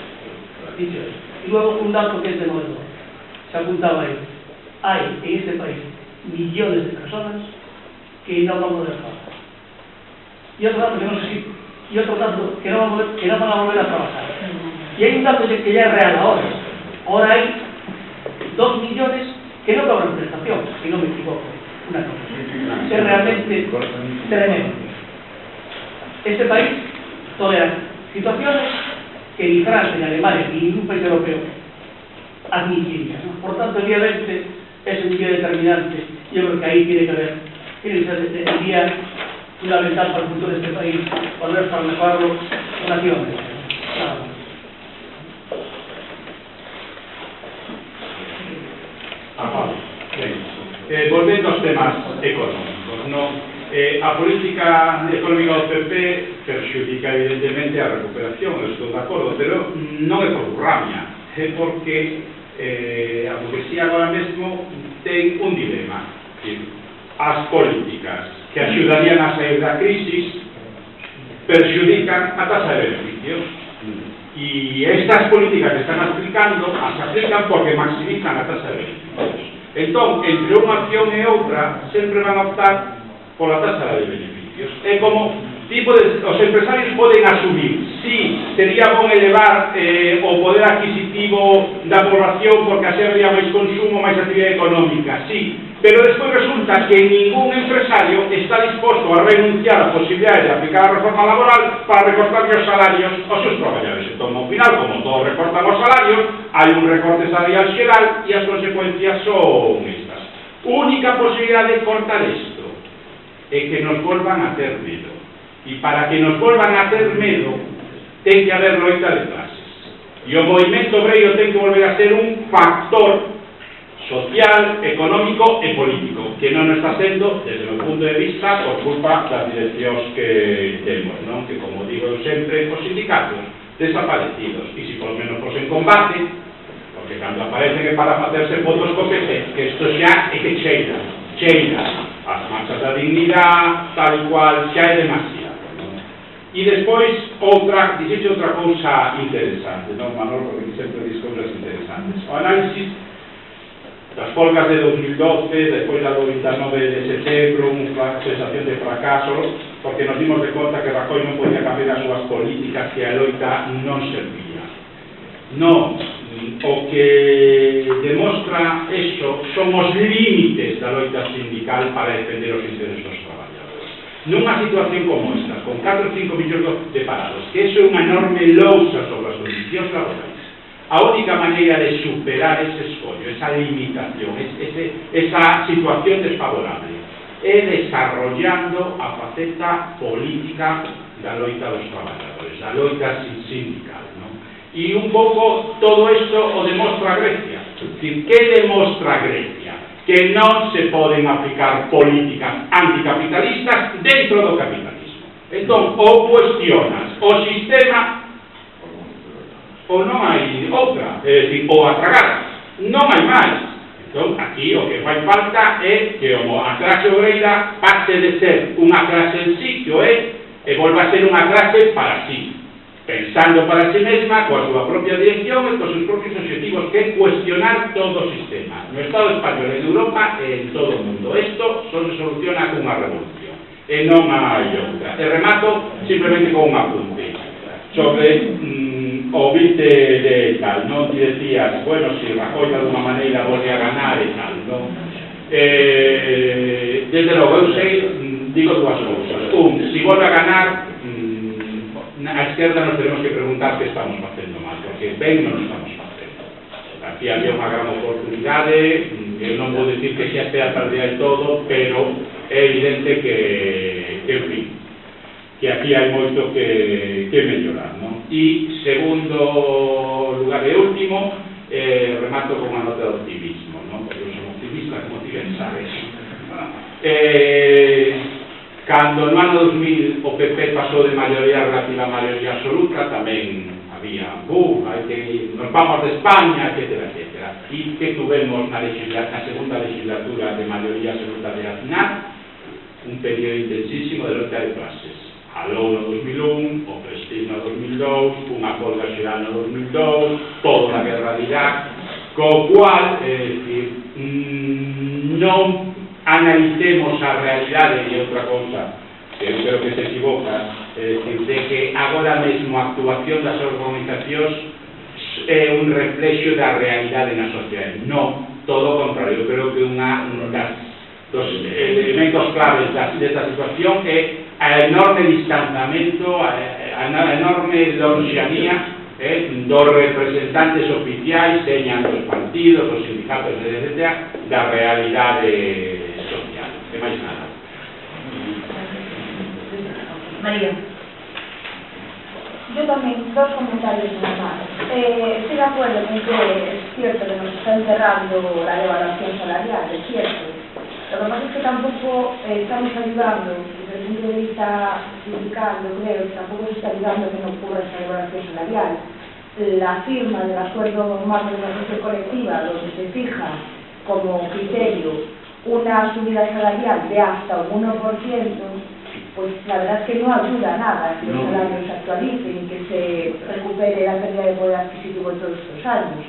S7: Dicho eso. Y luego un dato que es demoledor. Se apuntaba ahí. Hay en este país millones de personas que no van a poder trabajar. Y otro dato que no sé si, y otro dato que no van a volver a trabajar. Y hay un dato que ya es real ahora. Ahora hay 2 millones que no cobran prestación, si no me equivoco. Una cosa. Es realmente tremendo. Este país tolera situaciones que ni Francia, ni Alemania, ni ningún país europeo admitiría, ¿no? Por tanto, el día 20 es un día determinante. Yo creo que ahí tiene que ser el día fundamental para el futuro de este país, para mejorarlo nacionalmente.
S8: Volvendo aos temas económicos, no? A política económica do PP perxudica evidentemente a recuperación, estou de acordo, pero non é por burramia, é porque a burguesía agora mesmo ten un dilema. As políticas que axudarían a sair da crisis perxudican a tasa de beneficios, e estas políticas que están aplicando as aplican porque maximizan a tasa de beneficios. Entón, entre unha acción e outra, sempre van a optar pola tasa de beneficios. É como os empresarios poden asumir si sería bon elevar o poder adquisitivo da población porque así habría máis consumo, máis actividade económica, sí, pero despois resulta que ningún empresario está disposto a renunciar a posibilidades de aplicar a reforma laboral para recortar os salarios aos seus traballadores. Entón, ao final, como todos recortan os salarios, hai un recorte salarial xeral e as consecuencias son estas. Única posibilidade de cortar isto é que nos volvan a ter medo. E para que nos volvan a ter medo, ten que haber loita de clases. E o movimento obreiro ten que volver a ser un factor social, económico e político, que non está sendo, desde o meu punto de vista, por culpa das direccións que temos, non? Que, como digo eu sempre, os sindicatos desaparecidos, e se por lo menos fosen combate, porque cando aparecen é para facerse fotos co PC, que isto xa é que cheira, as marchas da dignidade, tal e cual, xa é demasiado. E despois, dixeche outra cousa interesante, non, Manolo, porque sempre dis cousas interesantes. O análisis das folgas de 2012, despois da do 29 de setembro, unha sensación de fracaso, porque nos dimos de conta que Rajoy non podía cambiar as súas políticas, que a loita non servía. Non, o que demostra eso son os límites da loita sindical para defender os intereses dos traballadores. Nunha situación como esta, con 4 ou 5 millóns de parados, que eso é unha enorme lousa sobre as condicións laborais, a única maneira de superar ese escollo, esa limitación, esa situación desfavorable, é desarrollando a faceta política da loita dos traballadores, da loita sindical, non? E un pouco todo isto o demostra Grecia. Que demostra Grecia? Que non se poden aplicar políticas anticapitalistas dentro do capitalismo. Entón, ou cuestionas o sistema ou non hai outra, é dicir, ou a tragar, non hai máis. Entón, aquí o que fai falta é que a clase obreira pase de ser unha clase en sí, que o é, e volva a ser unha clase para sí. pensando para si mesma, coa súa propia dirección e cos seus propios objetivos, que é cuestionar todo o sistema, no Estado español, en Europa e en todo o mundo. Isto só se soluciona con unha revolución, e non hai outra. E remato simplemente con un apunte sobre o vice de tal, non? Ti decías, bueno, si Rajoy de alguma maneira volve a ganar e tal, non? Desde logo, eu sei, digo dúas cousas. Si volve a ganar, a esquerda nos tenemos que preguntar que estamos facendo mal, porque ben non estamos facendo. Aquí había unha gran oportunidade, eu non vou dicir que xa estea perdida de todo, pero é evidente que en fin, que aquí hai moito que mellorar, non? E segundo lugar e último, remato con unha nota de optimismo, non? Porque eu son optimista, como ti ben sabes. Cando no ano 2000 o PP pasou de maioría relativa a maioría absoluta, tamén había, nos vamos de España, etcétera, etcétera. E que tuvemos na segunda legislatura de maioría absoluta de Aznar, un período intensísimo de loita de clases. Alou no 2001, o Prestige no 2002, unha folga xeral no 2002, toda a guerra de Irak, co cual, non analicemos a realidade de outra cousa, que eu creo que se equivoca, de que agora mesmo a actuación das organizacións é un reflexo da realidade na sociedade. Non, todo o contrario. Eu creo que un dos elementos claves desta situación é a enorme distanciamento, a enorme lonxanía dos representantes oficiais, señan dos partidos, dos sindicatos, etc., da realidade social. E máis nada.
S2: María.
S9: Yo también, dos comentarios nada más. Estoy de acuerdo con que es cierto que nos está enterrando la devaluación salarial, es cierto. Lo que pasa es que tampoco estamos ayudando, desde el punto de vista sindical, yo creo que tampoco se está ayudando a que no ocurra esa devaluación salarial. La firma del acuerdo marco de negociación colectiva, donde se fija como criterio una subida salarial de hasta un 1%, pues la verdad es que no ayuda a nada a que los salarios se actualicen y que se recupere la pérdida de poder adquisitivo en todos estos años.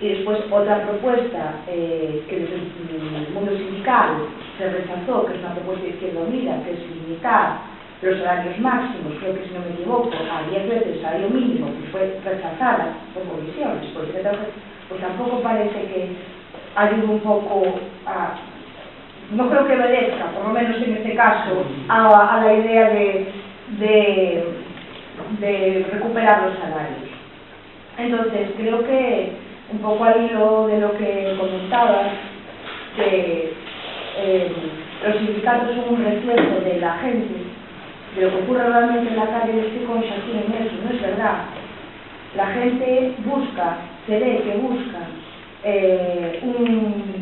S9: Y después otra propuesta que desde el mundo sindical se rechazó, que es una propuesta de Izquierda Unida, que es limitar los salarios máximos, creo que si no me equivoco, a 10 veces el salario mínimo, que fue rechazada por comisiones, porque pues tampoco parece que ayude un poco a... No creo que obedezca, por lo menos en este caso, a la idea de recuperar los salarios. Entonces, creo que un poco al hilo de lo que comentabas, que los sindicatos son un reflejo de la gente, de lo que ocurre realmente en la calle. Estoy con Shakira en eso, no es verdad. La gente busca, se ve que busca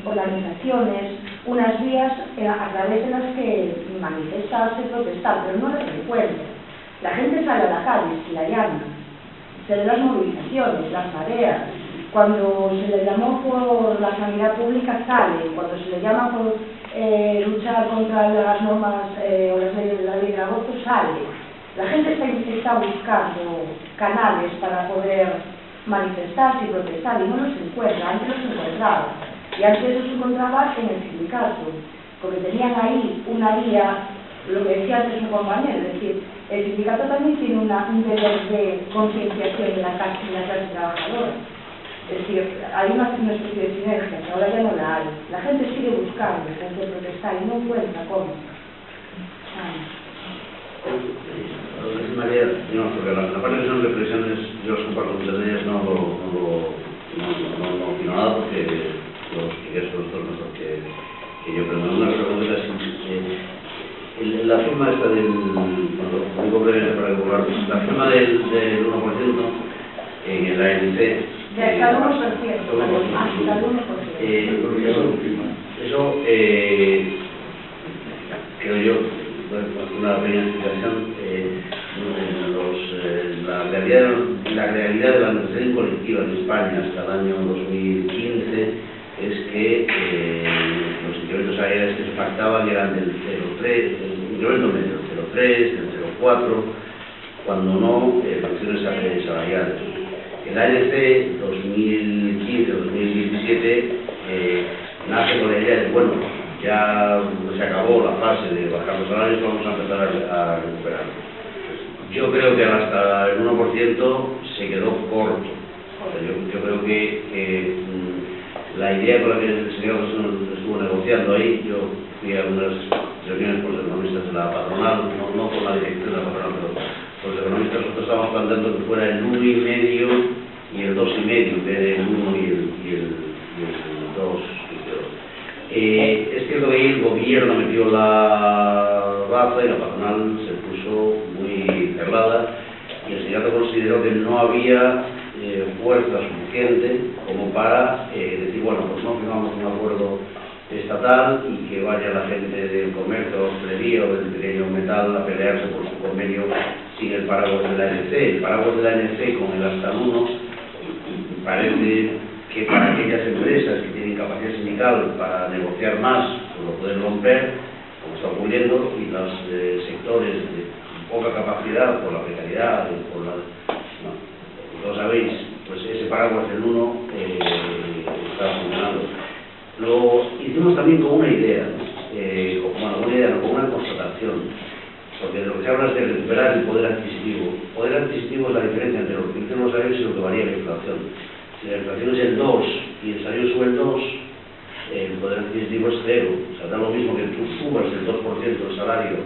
S9: organizaciones, unas vías a través de las que manifestarse, protestar, pero no les recuerdo. La gente sale a la calle, si la llaman, se ven las movilizaciones, las mareas. Cuando se le llamó por la sanidad pública sale, cuando se le llama por luchar contra las normas o las leyes de la ley del aborto sale. La gente está buscando canales para poder manifestarse y protestar y no los encuentra. Antes los encontraba, y antes los encontraba en el sindicato, porque tenían ahí una vía, lo que decía antes un compañero, es decir, el sindicato también tiene un deber de concienciación de la clase trabajadora. Es decir, hay una especie de sinergia, que ahora ya no la hay. La gente sigue buscando, gente protestar y no encuentra cómo.
S3: María, no, porque la parte que son reflexiones, yo os comparto muchas de ellas, no opino nada porque los que son todos mejor que yo, pero una cosa concreta es la firma esta del, digo brevemente para calcular, la firma del 1% en el ANC.
S9: Hasta el 1%.
S3: Eso creo yo, una pequeña explicación, la realidad de la negociación colectiva en España hasta el año 2015 es que los incrementos salariales que se pactaban eran del 0,3, el incremento medio del 0,3, del 0,4, cuando no reducciones salariales. El ANC 2015-2017 nace con la idea de, bueno, ya se acabó la fase de bajar los salarios, vamos a empezar a recuperar. Yo creo que hasta el 1% se quedó corto. Yo creo que la idea con la que el señor estuvo negociando ahí, yo fui a unas reuniones con los economistas de la patronal, no con la dirección de la patronal, pero con los economistas nosotros estábamos planteando que fuera el 1,5 y el 2,5 en vez del 1 y el 2. Es cierto que ahí el gobierno metió la baza y la patronal se puso muy cerrada y el sindicato consideró que no había fuerza suficiente como para decir, bueno, pues no firmamos un acuerdo estatal y que vaya la gente del comercio, hostelería o del pequeño metal a pelearse por su convenio sin el paraguas de la ANC. El paraguas de la ANC con el hasta 1 parece que para aquellas empresas que tienen capacidad sindical para negociar más, pues lo pueden romper, como está ocurriendo, y los sectores de poca capacidad por la precariedad, por la... No sabéis, pues ese paraguas del 1 está funcionando. Lo hicimos también con una idea, con una constatación, porque de lo que se habla es de recuperar el poder adquisitivo. El poder adquisitivo es la diferencia entre lo que dicen los salarios y lo que varía la inflación. Si la inflación es el 2 y el salario sube el 2, el poder adquisitivo es 0. O sea, da lo mismo que tú subas el 2% del salario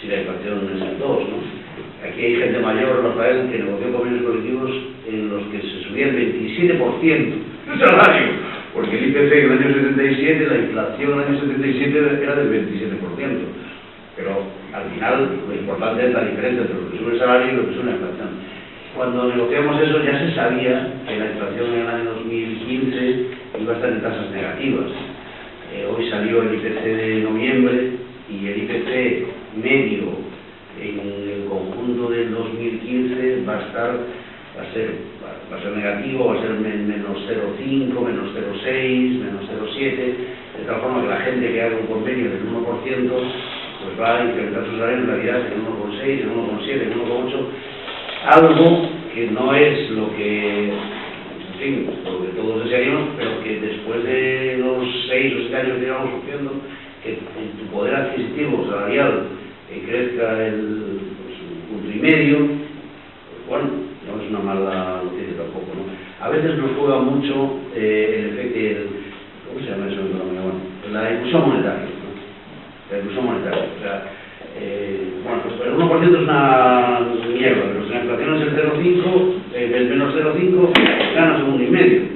S3: si la inflación es el 2, ¿no? Aquí hay gente mayor en los países que negoció convenios colectivos en los que se subía el 27% del salario, porque el IPC en el año 77, la inflación en el año 77 era del 27%. Pero al final lo importante es la diferencia entre lo que sube el salario y lo que sube la inflación. Cuando negociamos eso ya se sabía que la inflación en el año 2015 iba a estar en tasas negativas. Hoy salió el IPC de noviembre y el IPC medio en el conjunto del 2015 va a ser negativo, va a ser menos 0,5, menos 0,6, menos 0,7, de tal forma que la gente que haga un convenio del 1% pues va a incrementar sus salarios en realidad en 1,6, en 1,7, en 1,8, algo que no es lo que, en fin, lo que todos desearíamos, pero que después de los 6 o 7 años que llevamos sufriendo, que en tu poder adquisitivo salarial crezca el 1,5, pues bueno, no es una mala noticia tampoco, ¿no? A veces nos juega mucho el efecto, ¿cómo se llama eso en economía? Bueno, la inclusión monetaria, ¿no? La inclusión monetaria, o sea, bueno, pues el 1% es una mierda, pero si la inflación es el 0,5, el menos 0,5, ganas un 1,5.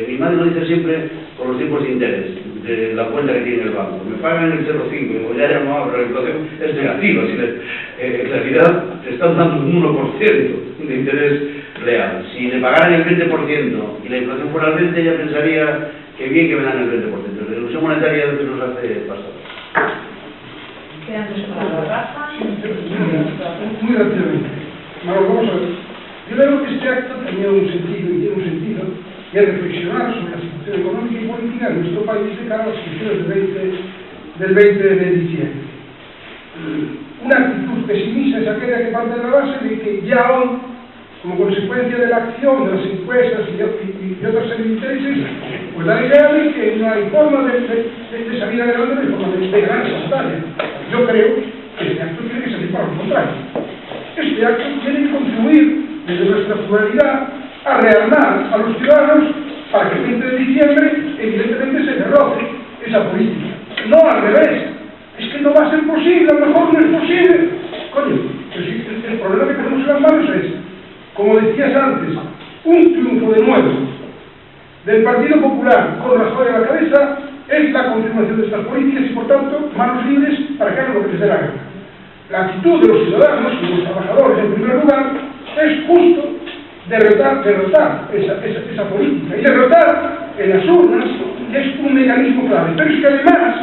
S3: Mi madre lo dice siempre con los tipos de interés de la cuenta que tiene el banco. Me pagan el 0,5, digo, ya no hablo, la inflación es negativa, en realidad te están dando un 1% de interés real. Si le pagaran el 20% y la inflación fuera al 20%, ella pensaría que bien que me dan el 20%. La ilusión monetaria es lo que nos hace pasar.
S2: Quedan 2 palabras, Rafa.
S10: Muy rápidamente. Bueno, vamos a ver. Yo creo que este acto tenía un sentido y tiene un sentido, y es reflexionar sobre la situación económica y política de nuestro país de cara a las elecciones del 20 de diciembre. Una actitud pesimista es aquella que parte de la base de que ya hoy, como consecuencia de la acción de las encuestas y otra serie de intereses, pues la idea de que no hay forma de salir adelante, no hay forma de ganar esa batalla. Yo creo que este acto tiene que salir para lo contrario. Este acto tiene que contribuir desde nuestra pluralidad a rearmar a los ciudadanos para que el 20 de diciembre evidentemente se derrote esa política. No al revés. Es que no va a ser posible, a lo mejor no es posible. Coño, pues el problema que tenemos en las manos es, como decías antes, un triunfo de nuevo del Partido Popular con Rajoy a la cabeza es la confirmación de estas políticas y, por tanto, manos libres para que hagan lo que les dé la gana. La actitud de los ciudadanos y de los trabajadores, en primer lugar, es justo derrotar esa política. Y derrotar en las urnas es un mecanismo clave. Pero es que además,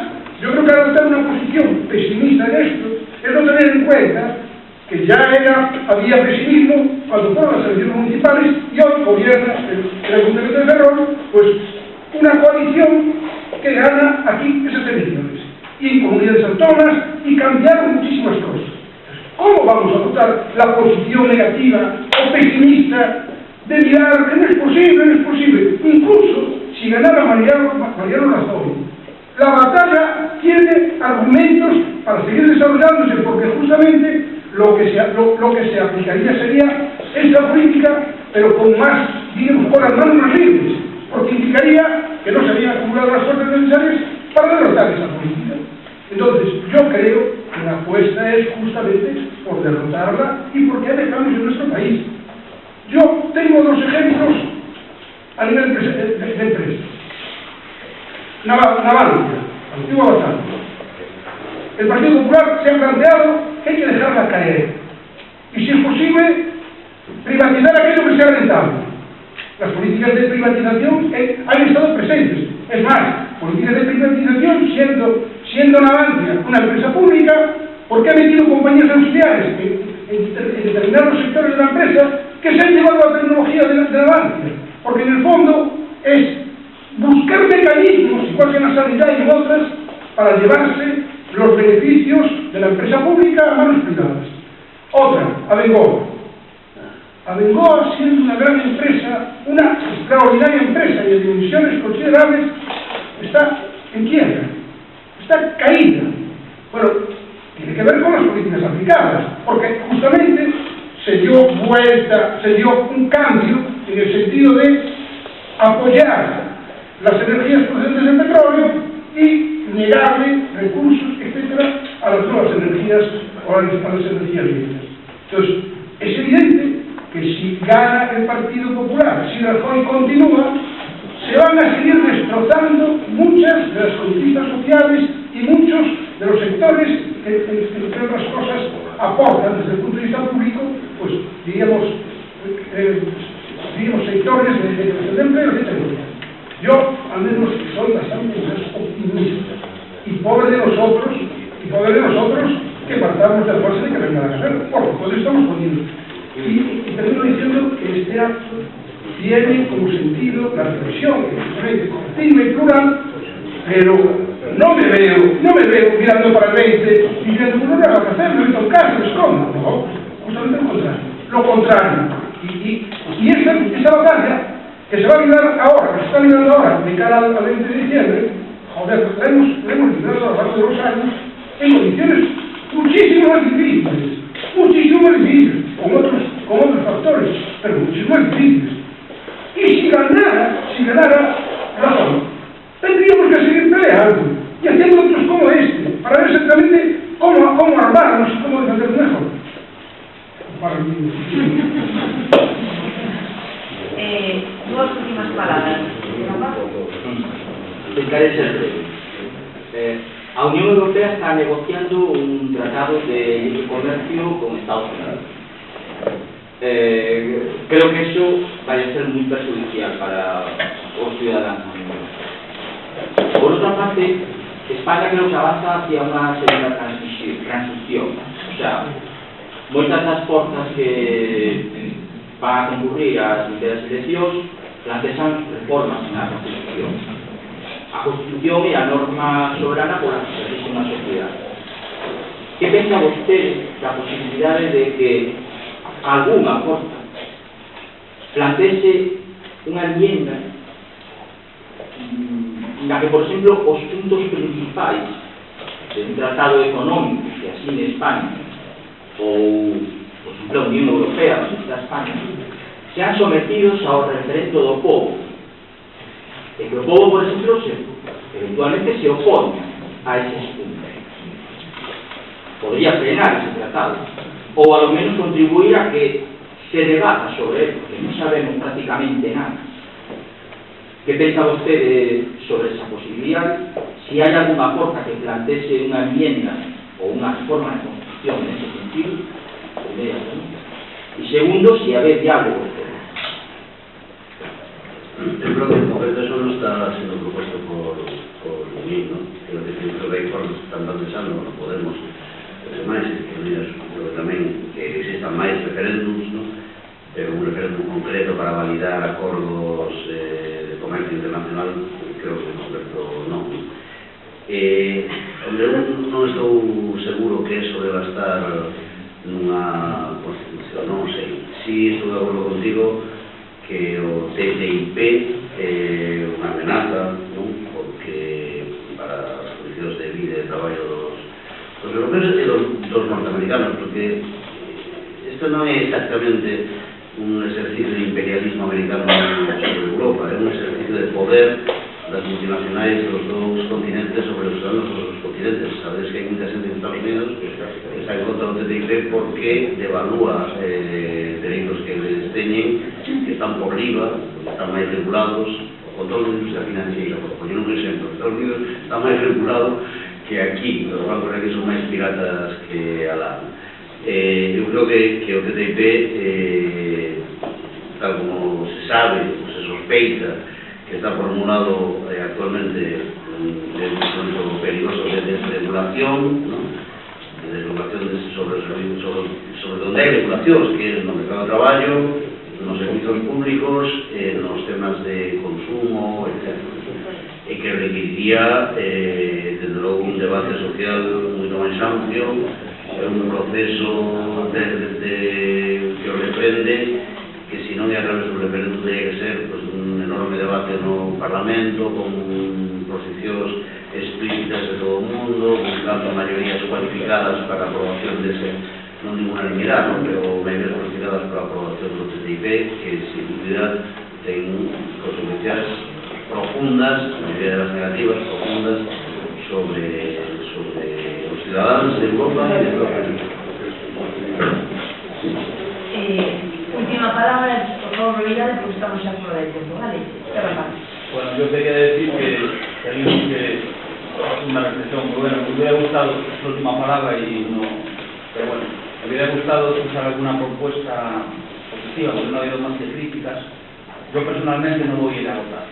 S10: yo creo que adoptar una posición pesimista en esto es no tener en cuenta que ya había pesimismo cuando fueron las elecciones municipales y hoy gobierna el Ayuntamiento de Ferrol, pues una coalición que gana aquí esas elecciones y en comunidades autónomas y cambiaron muchísimas cosas. ¿Cómo vamos a votar la posición negativa o pesimista de mirar que no es posible, no es posible? Incluso si ganara Mariano Rajoy, la batalla tiene argumentos para seguir desarrollándose, porque justamente lo que se aplicaría sería esta política, pero con más, digamos, con las manos más libres, porque indicaría que no se habían acumulado las fuerzas necesarias para derrotar esa política. Entonces, yo creo que la apuesta es justamente por derrotarla y porque hay cambios en nuestro país. Yo tengo dos ejemplos a nivel de empresa. Navantia, antigua Basal. El Partido Popular se ha planteado que hay que dejarla caer. Y si es posible, privatizar aquello que sea rentable. Las políticas de privatización han estado presentes. Es más, políticas de privatización siendo Navantia una empresa pública, porque ha metido compañías auxiliares en determinados sectores de la empresa que se han llevado a la tecnología de Navantia. Porque en el fondo es buscar mecanismos, igual que en la sanidad y en otras, para llevarse los beneficios de la empresa pública a manos privadas. Otra, Abengoa. Abengoa, siendo una gran empresa, una extraordinaria empresa y en dimensiones considerables, está en quiebra, está caída. Bueno, tiene que ver con las políticas aplicadas, porque justamente se dio vuelta, se dio un cambio en el sentido de apoyar las energías procedentes del petróleo y negarle recursos, etcétera, a las nuevas energías o a las energías limpias. Entonces, es evidente que si gana el Partido Popular, si Rajoy continúa, se van a seguir destrozando muchas de las conquistas sociales y muchos de los sectores que, entre otras cosas, aportan desde el punto de vista público, pues, diríamos sectores de empleo, etc. Yo, al menos, soy bastante más optimista. Y pobre de nosotros que partamos de la base de que vengan a hacer, porque todos estamos poniendo. Y termino diciendo que este acto tiene como sentido la reflexión, evidentemente colectiva y plural, pero no me veo mirando para el 20 y diciendo, no me haga hacer, me meto en casa, me esconda. No, justamente lo contrario. Y esa batalla que se va a librar ahora, que se está librando ahora, de cara al 20 de diciembre, joder, la hemos librado a lo largo de los años en condiciones muchísimo más difíciles, con otros factores, pero muchísimo más difíciles. Y si ganara Rajoy, tendríamos que seguir peleando y haciendo otros como este, para ver exactamente cómo armarnos y cómo defendernos mejor. Para mí.
S2: Duas últimas palabras.
S11: Intentaré ser breve. A Unión Europea está negociando un tratado de libre comercio con Estados Unidos. Creo que eso va a ser muy perjudicial para los ciudadanos. Por otra parte, España creo que avanza hacia una segunda transición. O sea, moitas das forzas que van a concurrir ás vinderas eleccións plantean reformas na Constitución. A Constitución é a norma soberana por a que se rige unha sociedade. Que pensa vostede da posibilidade de que alguna forza plantese unha enmienda na que, por exemplo, os puntos principais de un tratado económico que asine España ou, por exemplo, a Unión Europea, que está España, sean sometidos ao referendo do povo. E que o povo, por exemplo, eventualmente se oponga a eses puntos. Podría frenar ese tratado, ou a lo menos contribuir a que se debata sobre él, porque non sabemos prácticamente nada. Que pensa vostede sobre esa posibilidad? Si hai alguna forza que plantese unha enmienda ou unha reforma de Constitución en ese sentido, primera pregunta. Y segundo, si hay diálogo.
S3: El bloque en concreto eso no está siendo propuesto por mí, ¿no? Creo que hay formas que están pensando, no podemos máis, creo que tamén que existan máis referéndums, ¿no? Pero un referéndum concreto para validar acordos de comercio internacional, creo que en concreto non. Eu non estou seguro que eso deba estar nunha constitución. Non sei, si estou de acordo contigo que o TTIP é unha amenaza, non? Porque para as condicións de vida e de traballo dos europeos e dos norteamericanos, porque isto non é exactamente un exercicio de imperialismo americano sobre Europa, é un exercicio de poder das multinacionais dos dous continentes sobre os outros continentes. Sabedes que hai muita xente en Estados Unidos que está en contra do TTIP porque devalúa dereitos que les teñen, que están por riba, que están máis regulados, o control da industria financiera, por poner un exemplo. Estados Unidos está máis regulado que aquí, os bancos aquí son máis piratas que alá. Eu creo que o TTIP, tal como se sabe, se sospeita, que está formulado actualmente de un instrumento peligroso de desregulación, ¿no? De desregulación sobre donde hai regulacións, que é no mercado de traballo, nos servicios públicos, nos temas de consumo, etc. E que requeriría, desde logo, un debate social moito máis amplio, un proceso que o reprende, que se non é a través do referéndum teria que ser pues, un enorme debate no Parlamento con posicións explícitas de todo o mundo, buscando maiorías cualificadas para a aprobación dese, non digo unanimidade, non, pero maiorías cualificadas para a aprobación do TTIP, que sin dúbida ten consecuencias profundas, a maioría de las negativas profundas, sobre os ciudadanos de Europa e de Europa.
S2: Última palabra, por favor, brevidade, porque estamos xa fora de tempo, vale?
S12: Bueno, yo quería decir que tenemos que una reflexión muy buena. Me hubiera gustado su última palabra y no, pero bueno, me hubiera gustado escuchar alguna propuesta positiva, porque no ha habido más que críticas. Yo personalmente no voy a ir a votar,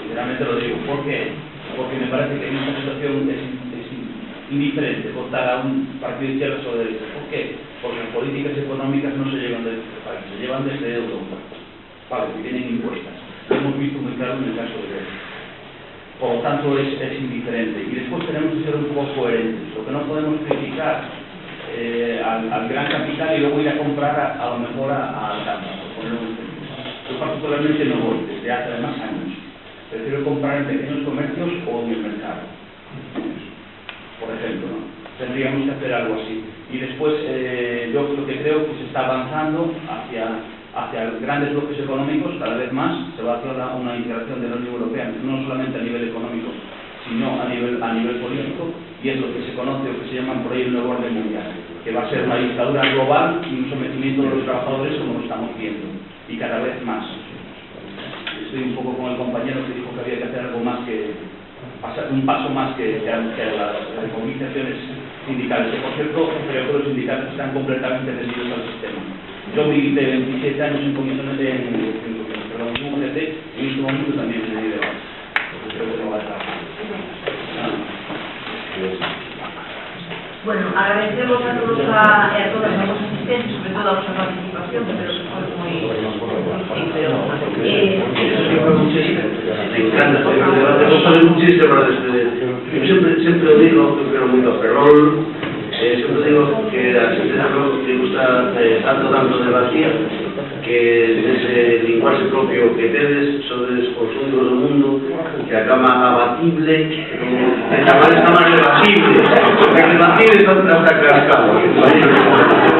S12: sinceramente lo digo. ¿Por qué? Porque me parece que en esta situación es indiferente votar a un partido de izquierdas o de derecha. ¿Por qué? Porque las políticas económicas no se llevan desde este país, se llevan desde Europa, vale, que tienen impuestas. Lo hemos visto muy claro en el caso de Grecia. Por lo tanto, es indiferente. Y después tenemos que ser un poco coherentes. Lo que no podemos criticar al gran capital y luego ir a comprar a lo mejor al campo, por poner un ejemplo. Yo particularmente no voy, desde hace además años. Prefiero comprar en pequeños comercios o en el mercado. Por ejemplo, ¿no? Tendríamos que hacer algo así. Y después, yo lo que creo que se está avanzando hacia grandes bloques económicos, cada vez más se va a hacer una integración de la Unión Europea, no solamente a nivel económico, sino a nivel político, y es lo que se conoce o que se llama por ahí el nuevo orden mundial, que va a ser una dictadura global y un sometimiento de los trabajadores como lo estamos viendo, y cada vez más. Estoy un poco con el compañero que dijo que había que hacer algo más que un paso más que las movilizaciones sindicales, que por cierto creo que los sindicatos están completamente vendidos al sistema. Yo milité 27 años en comisiones de UGT y en este momento también me he ido a porque creo que no va a estar.
S2: Bueno, agradecemos a todos a todas a los asistentes, sobre todo a vuestra participación, que creo que fue muy
S3: me encanta este debate, vos sabes muchísimo para despedir. Yo siempre digo, yo creo muy a Ferrol, siempre digo que a gente de Ferrol le gusta tanto debatir que ese linguaxe propio que tedes sodes os únicos do mundo que a cama abatible de chamar esta máis rebatible porque rebatible está clascado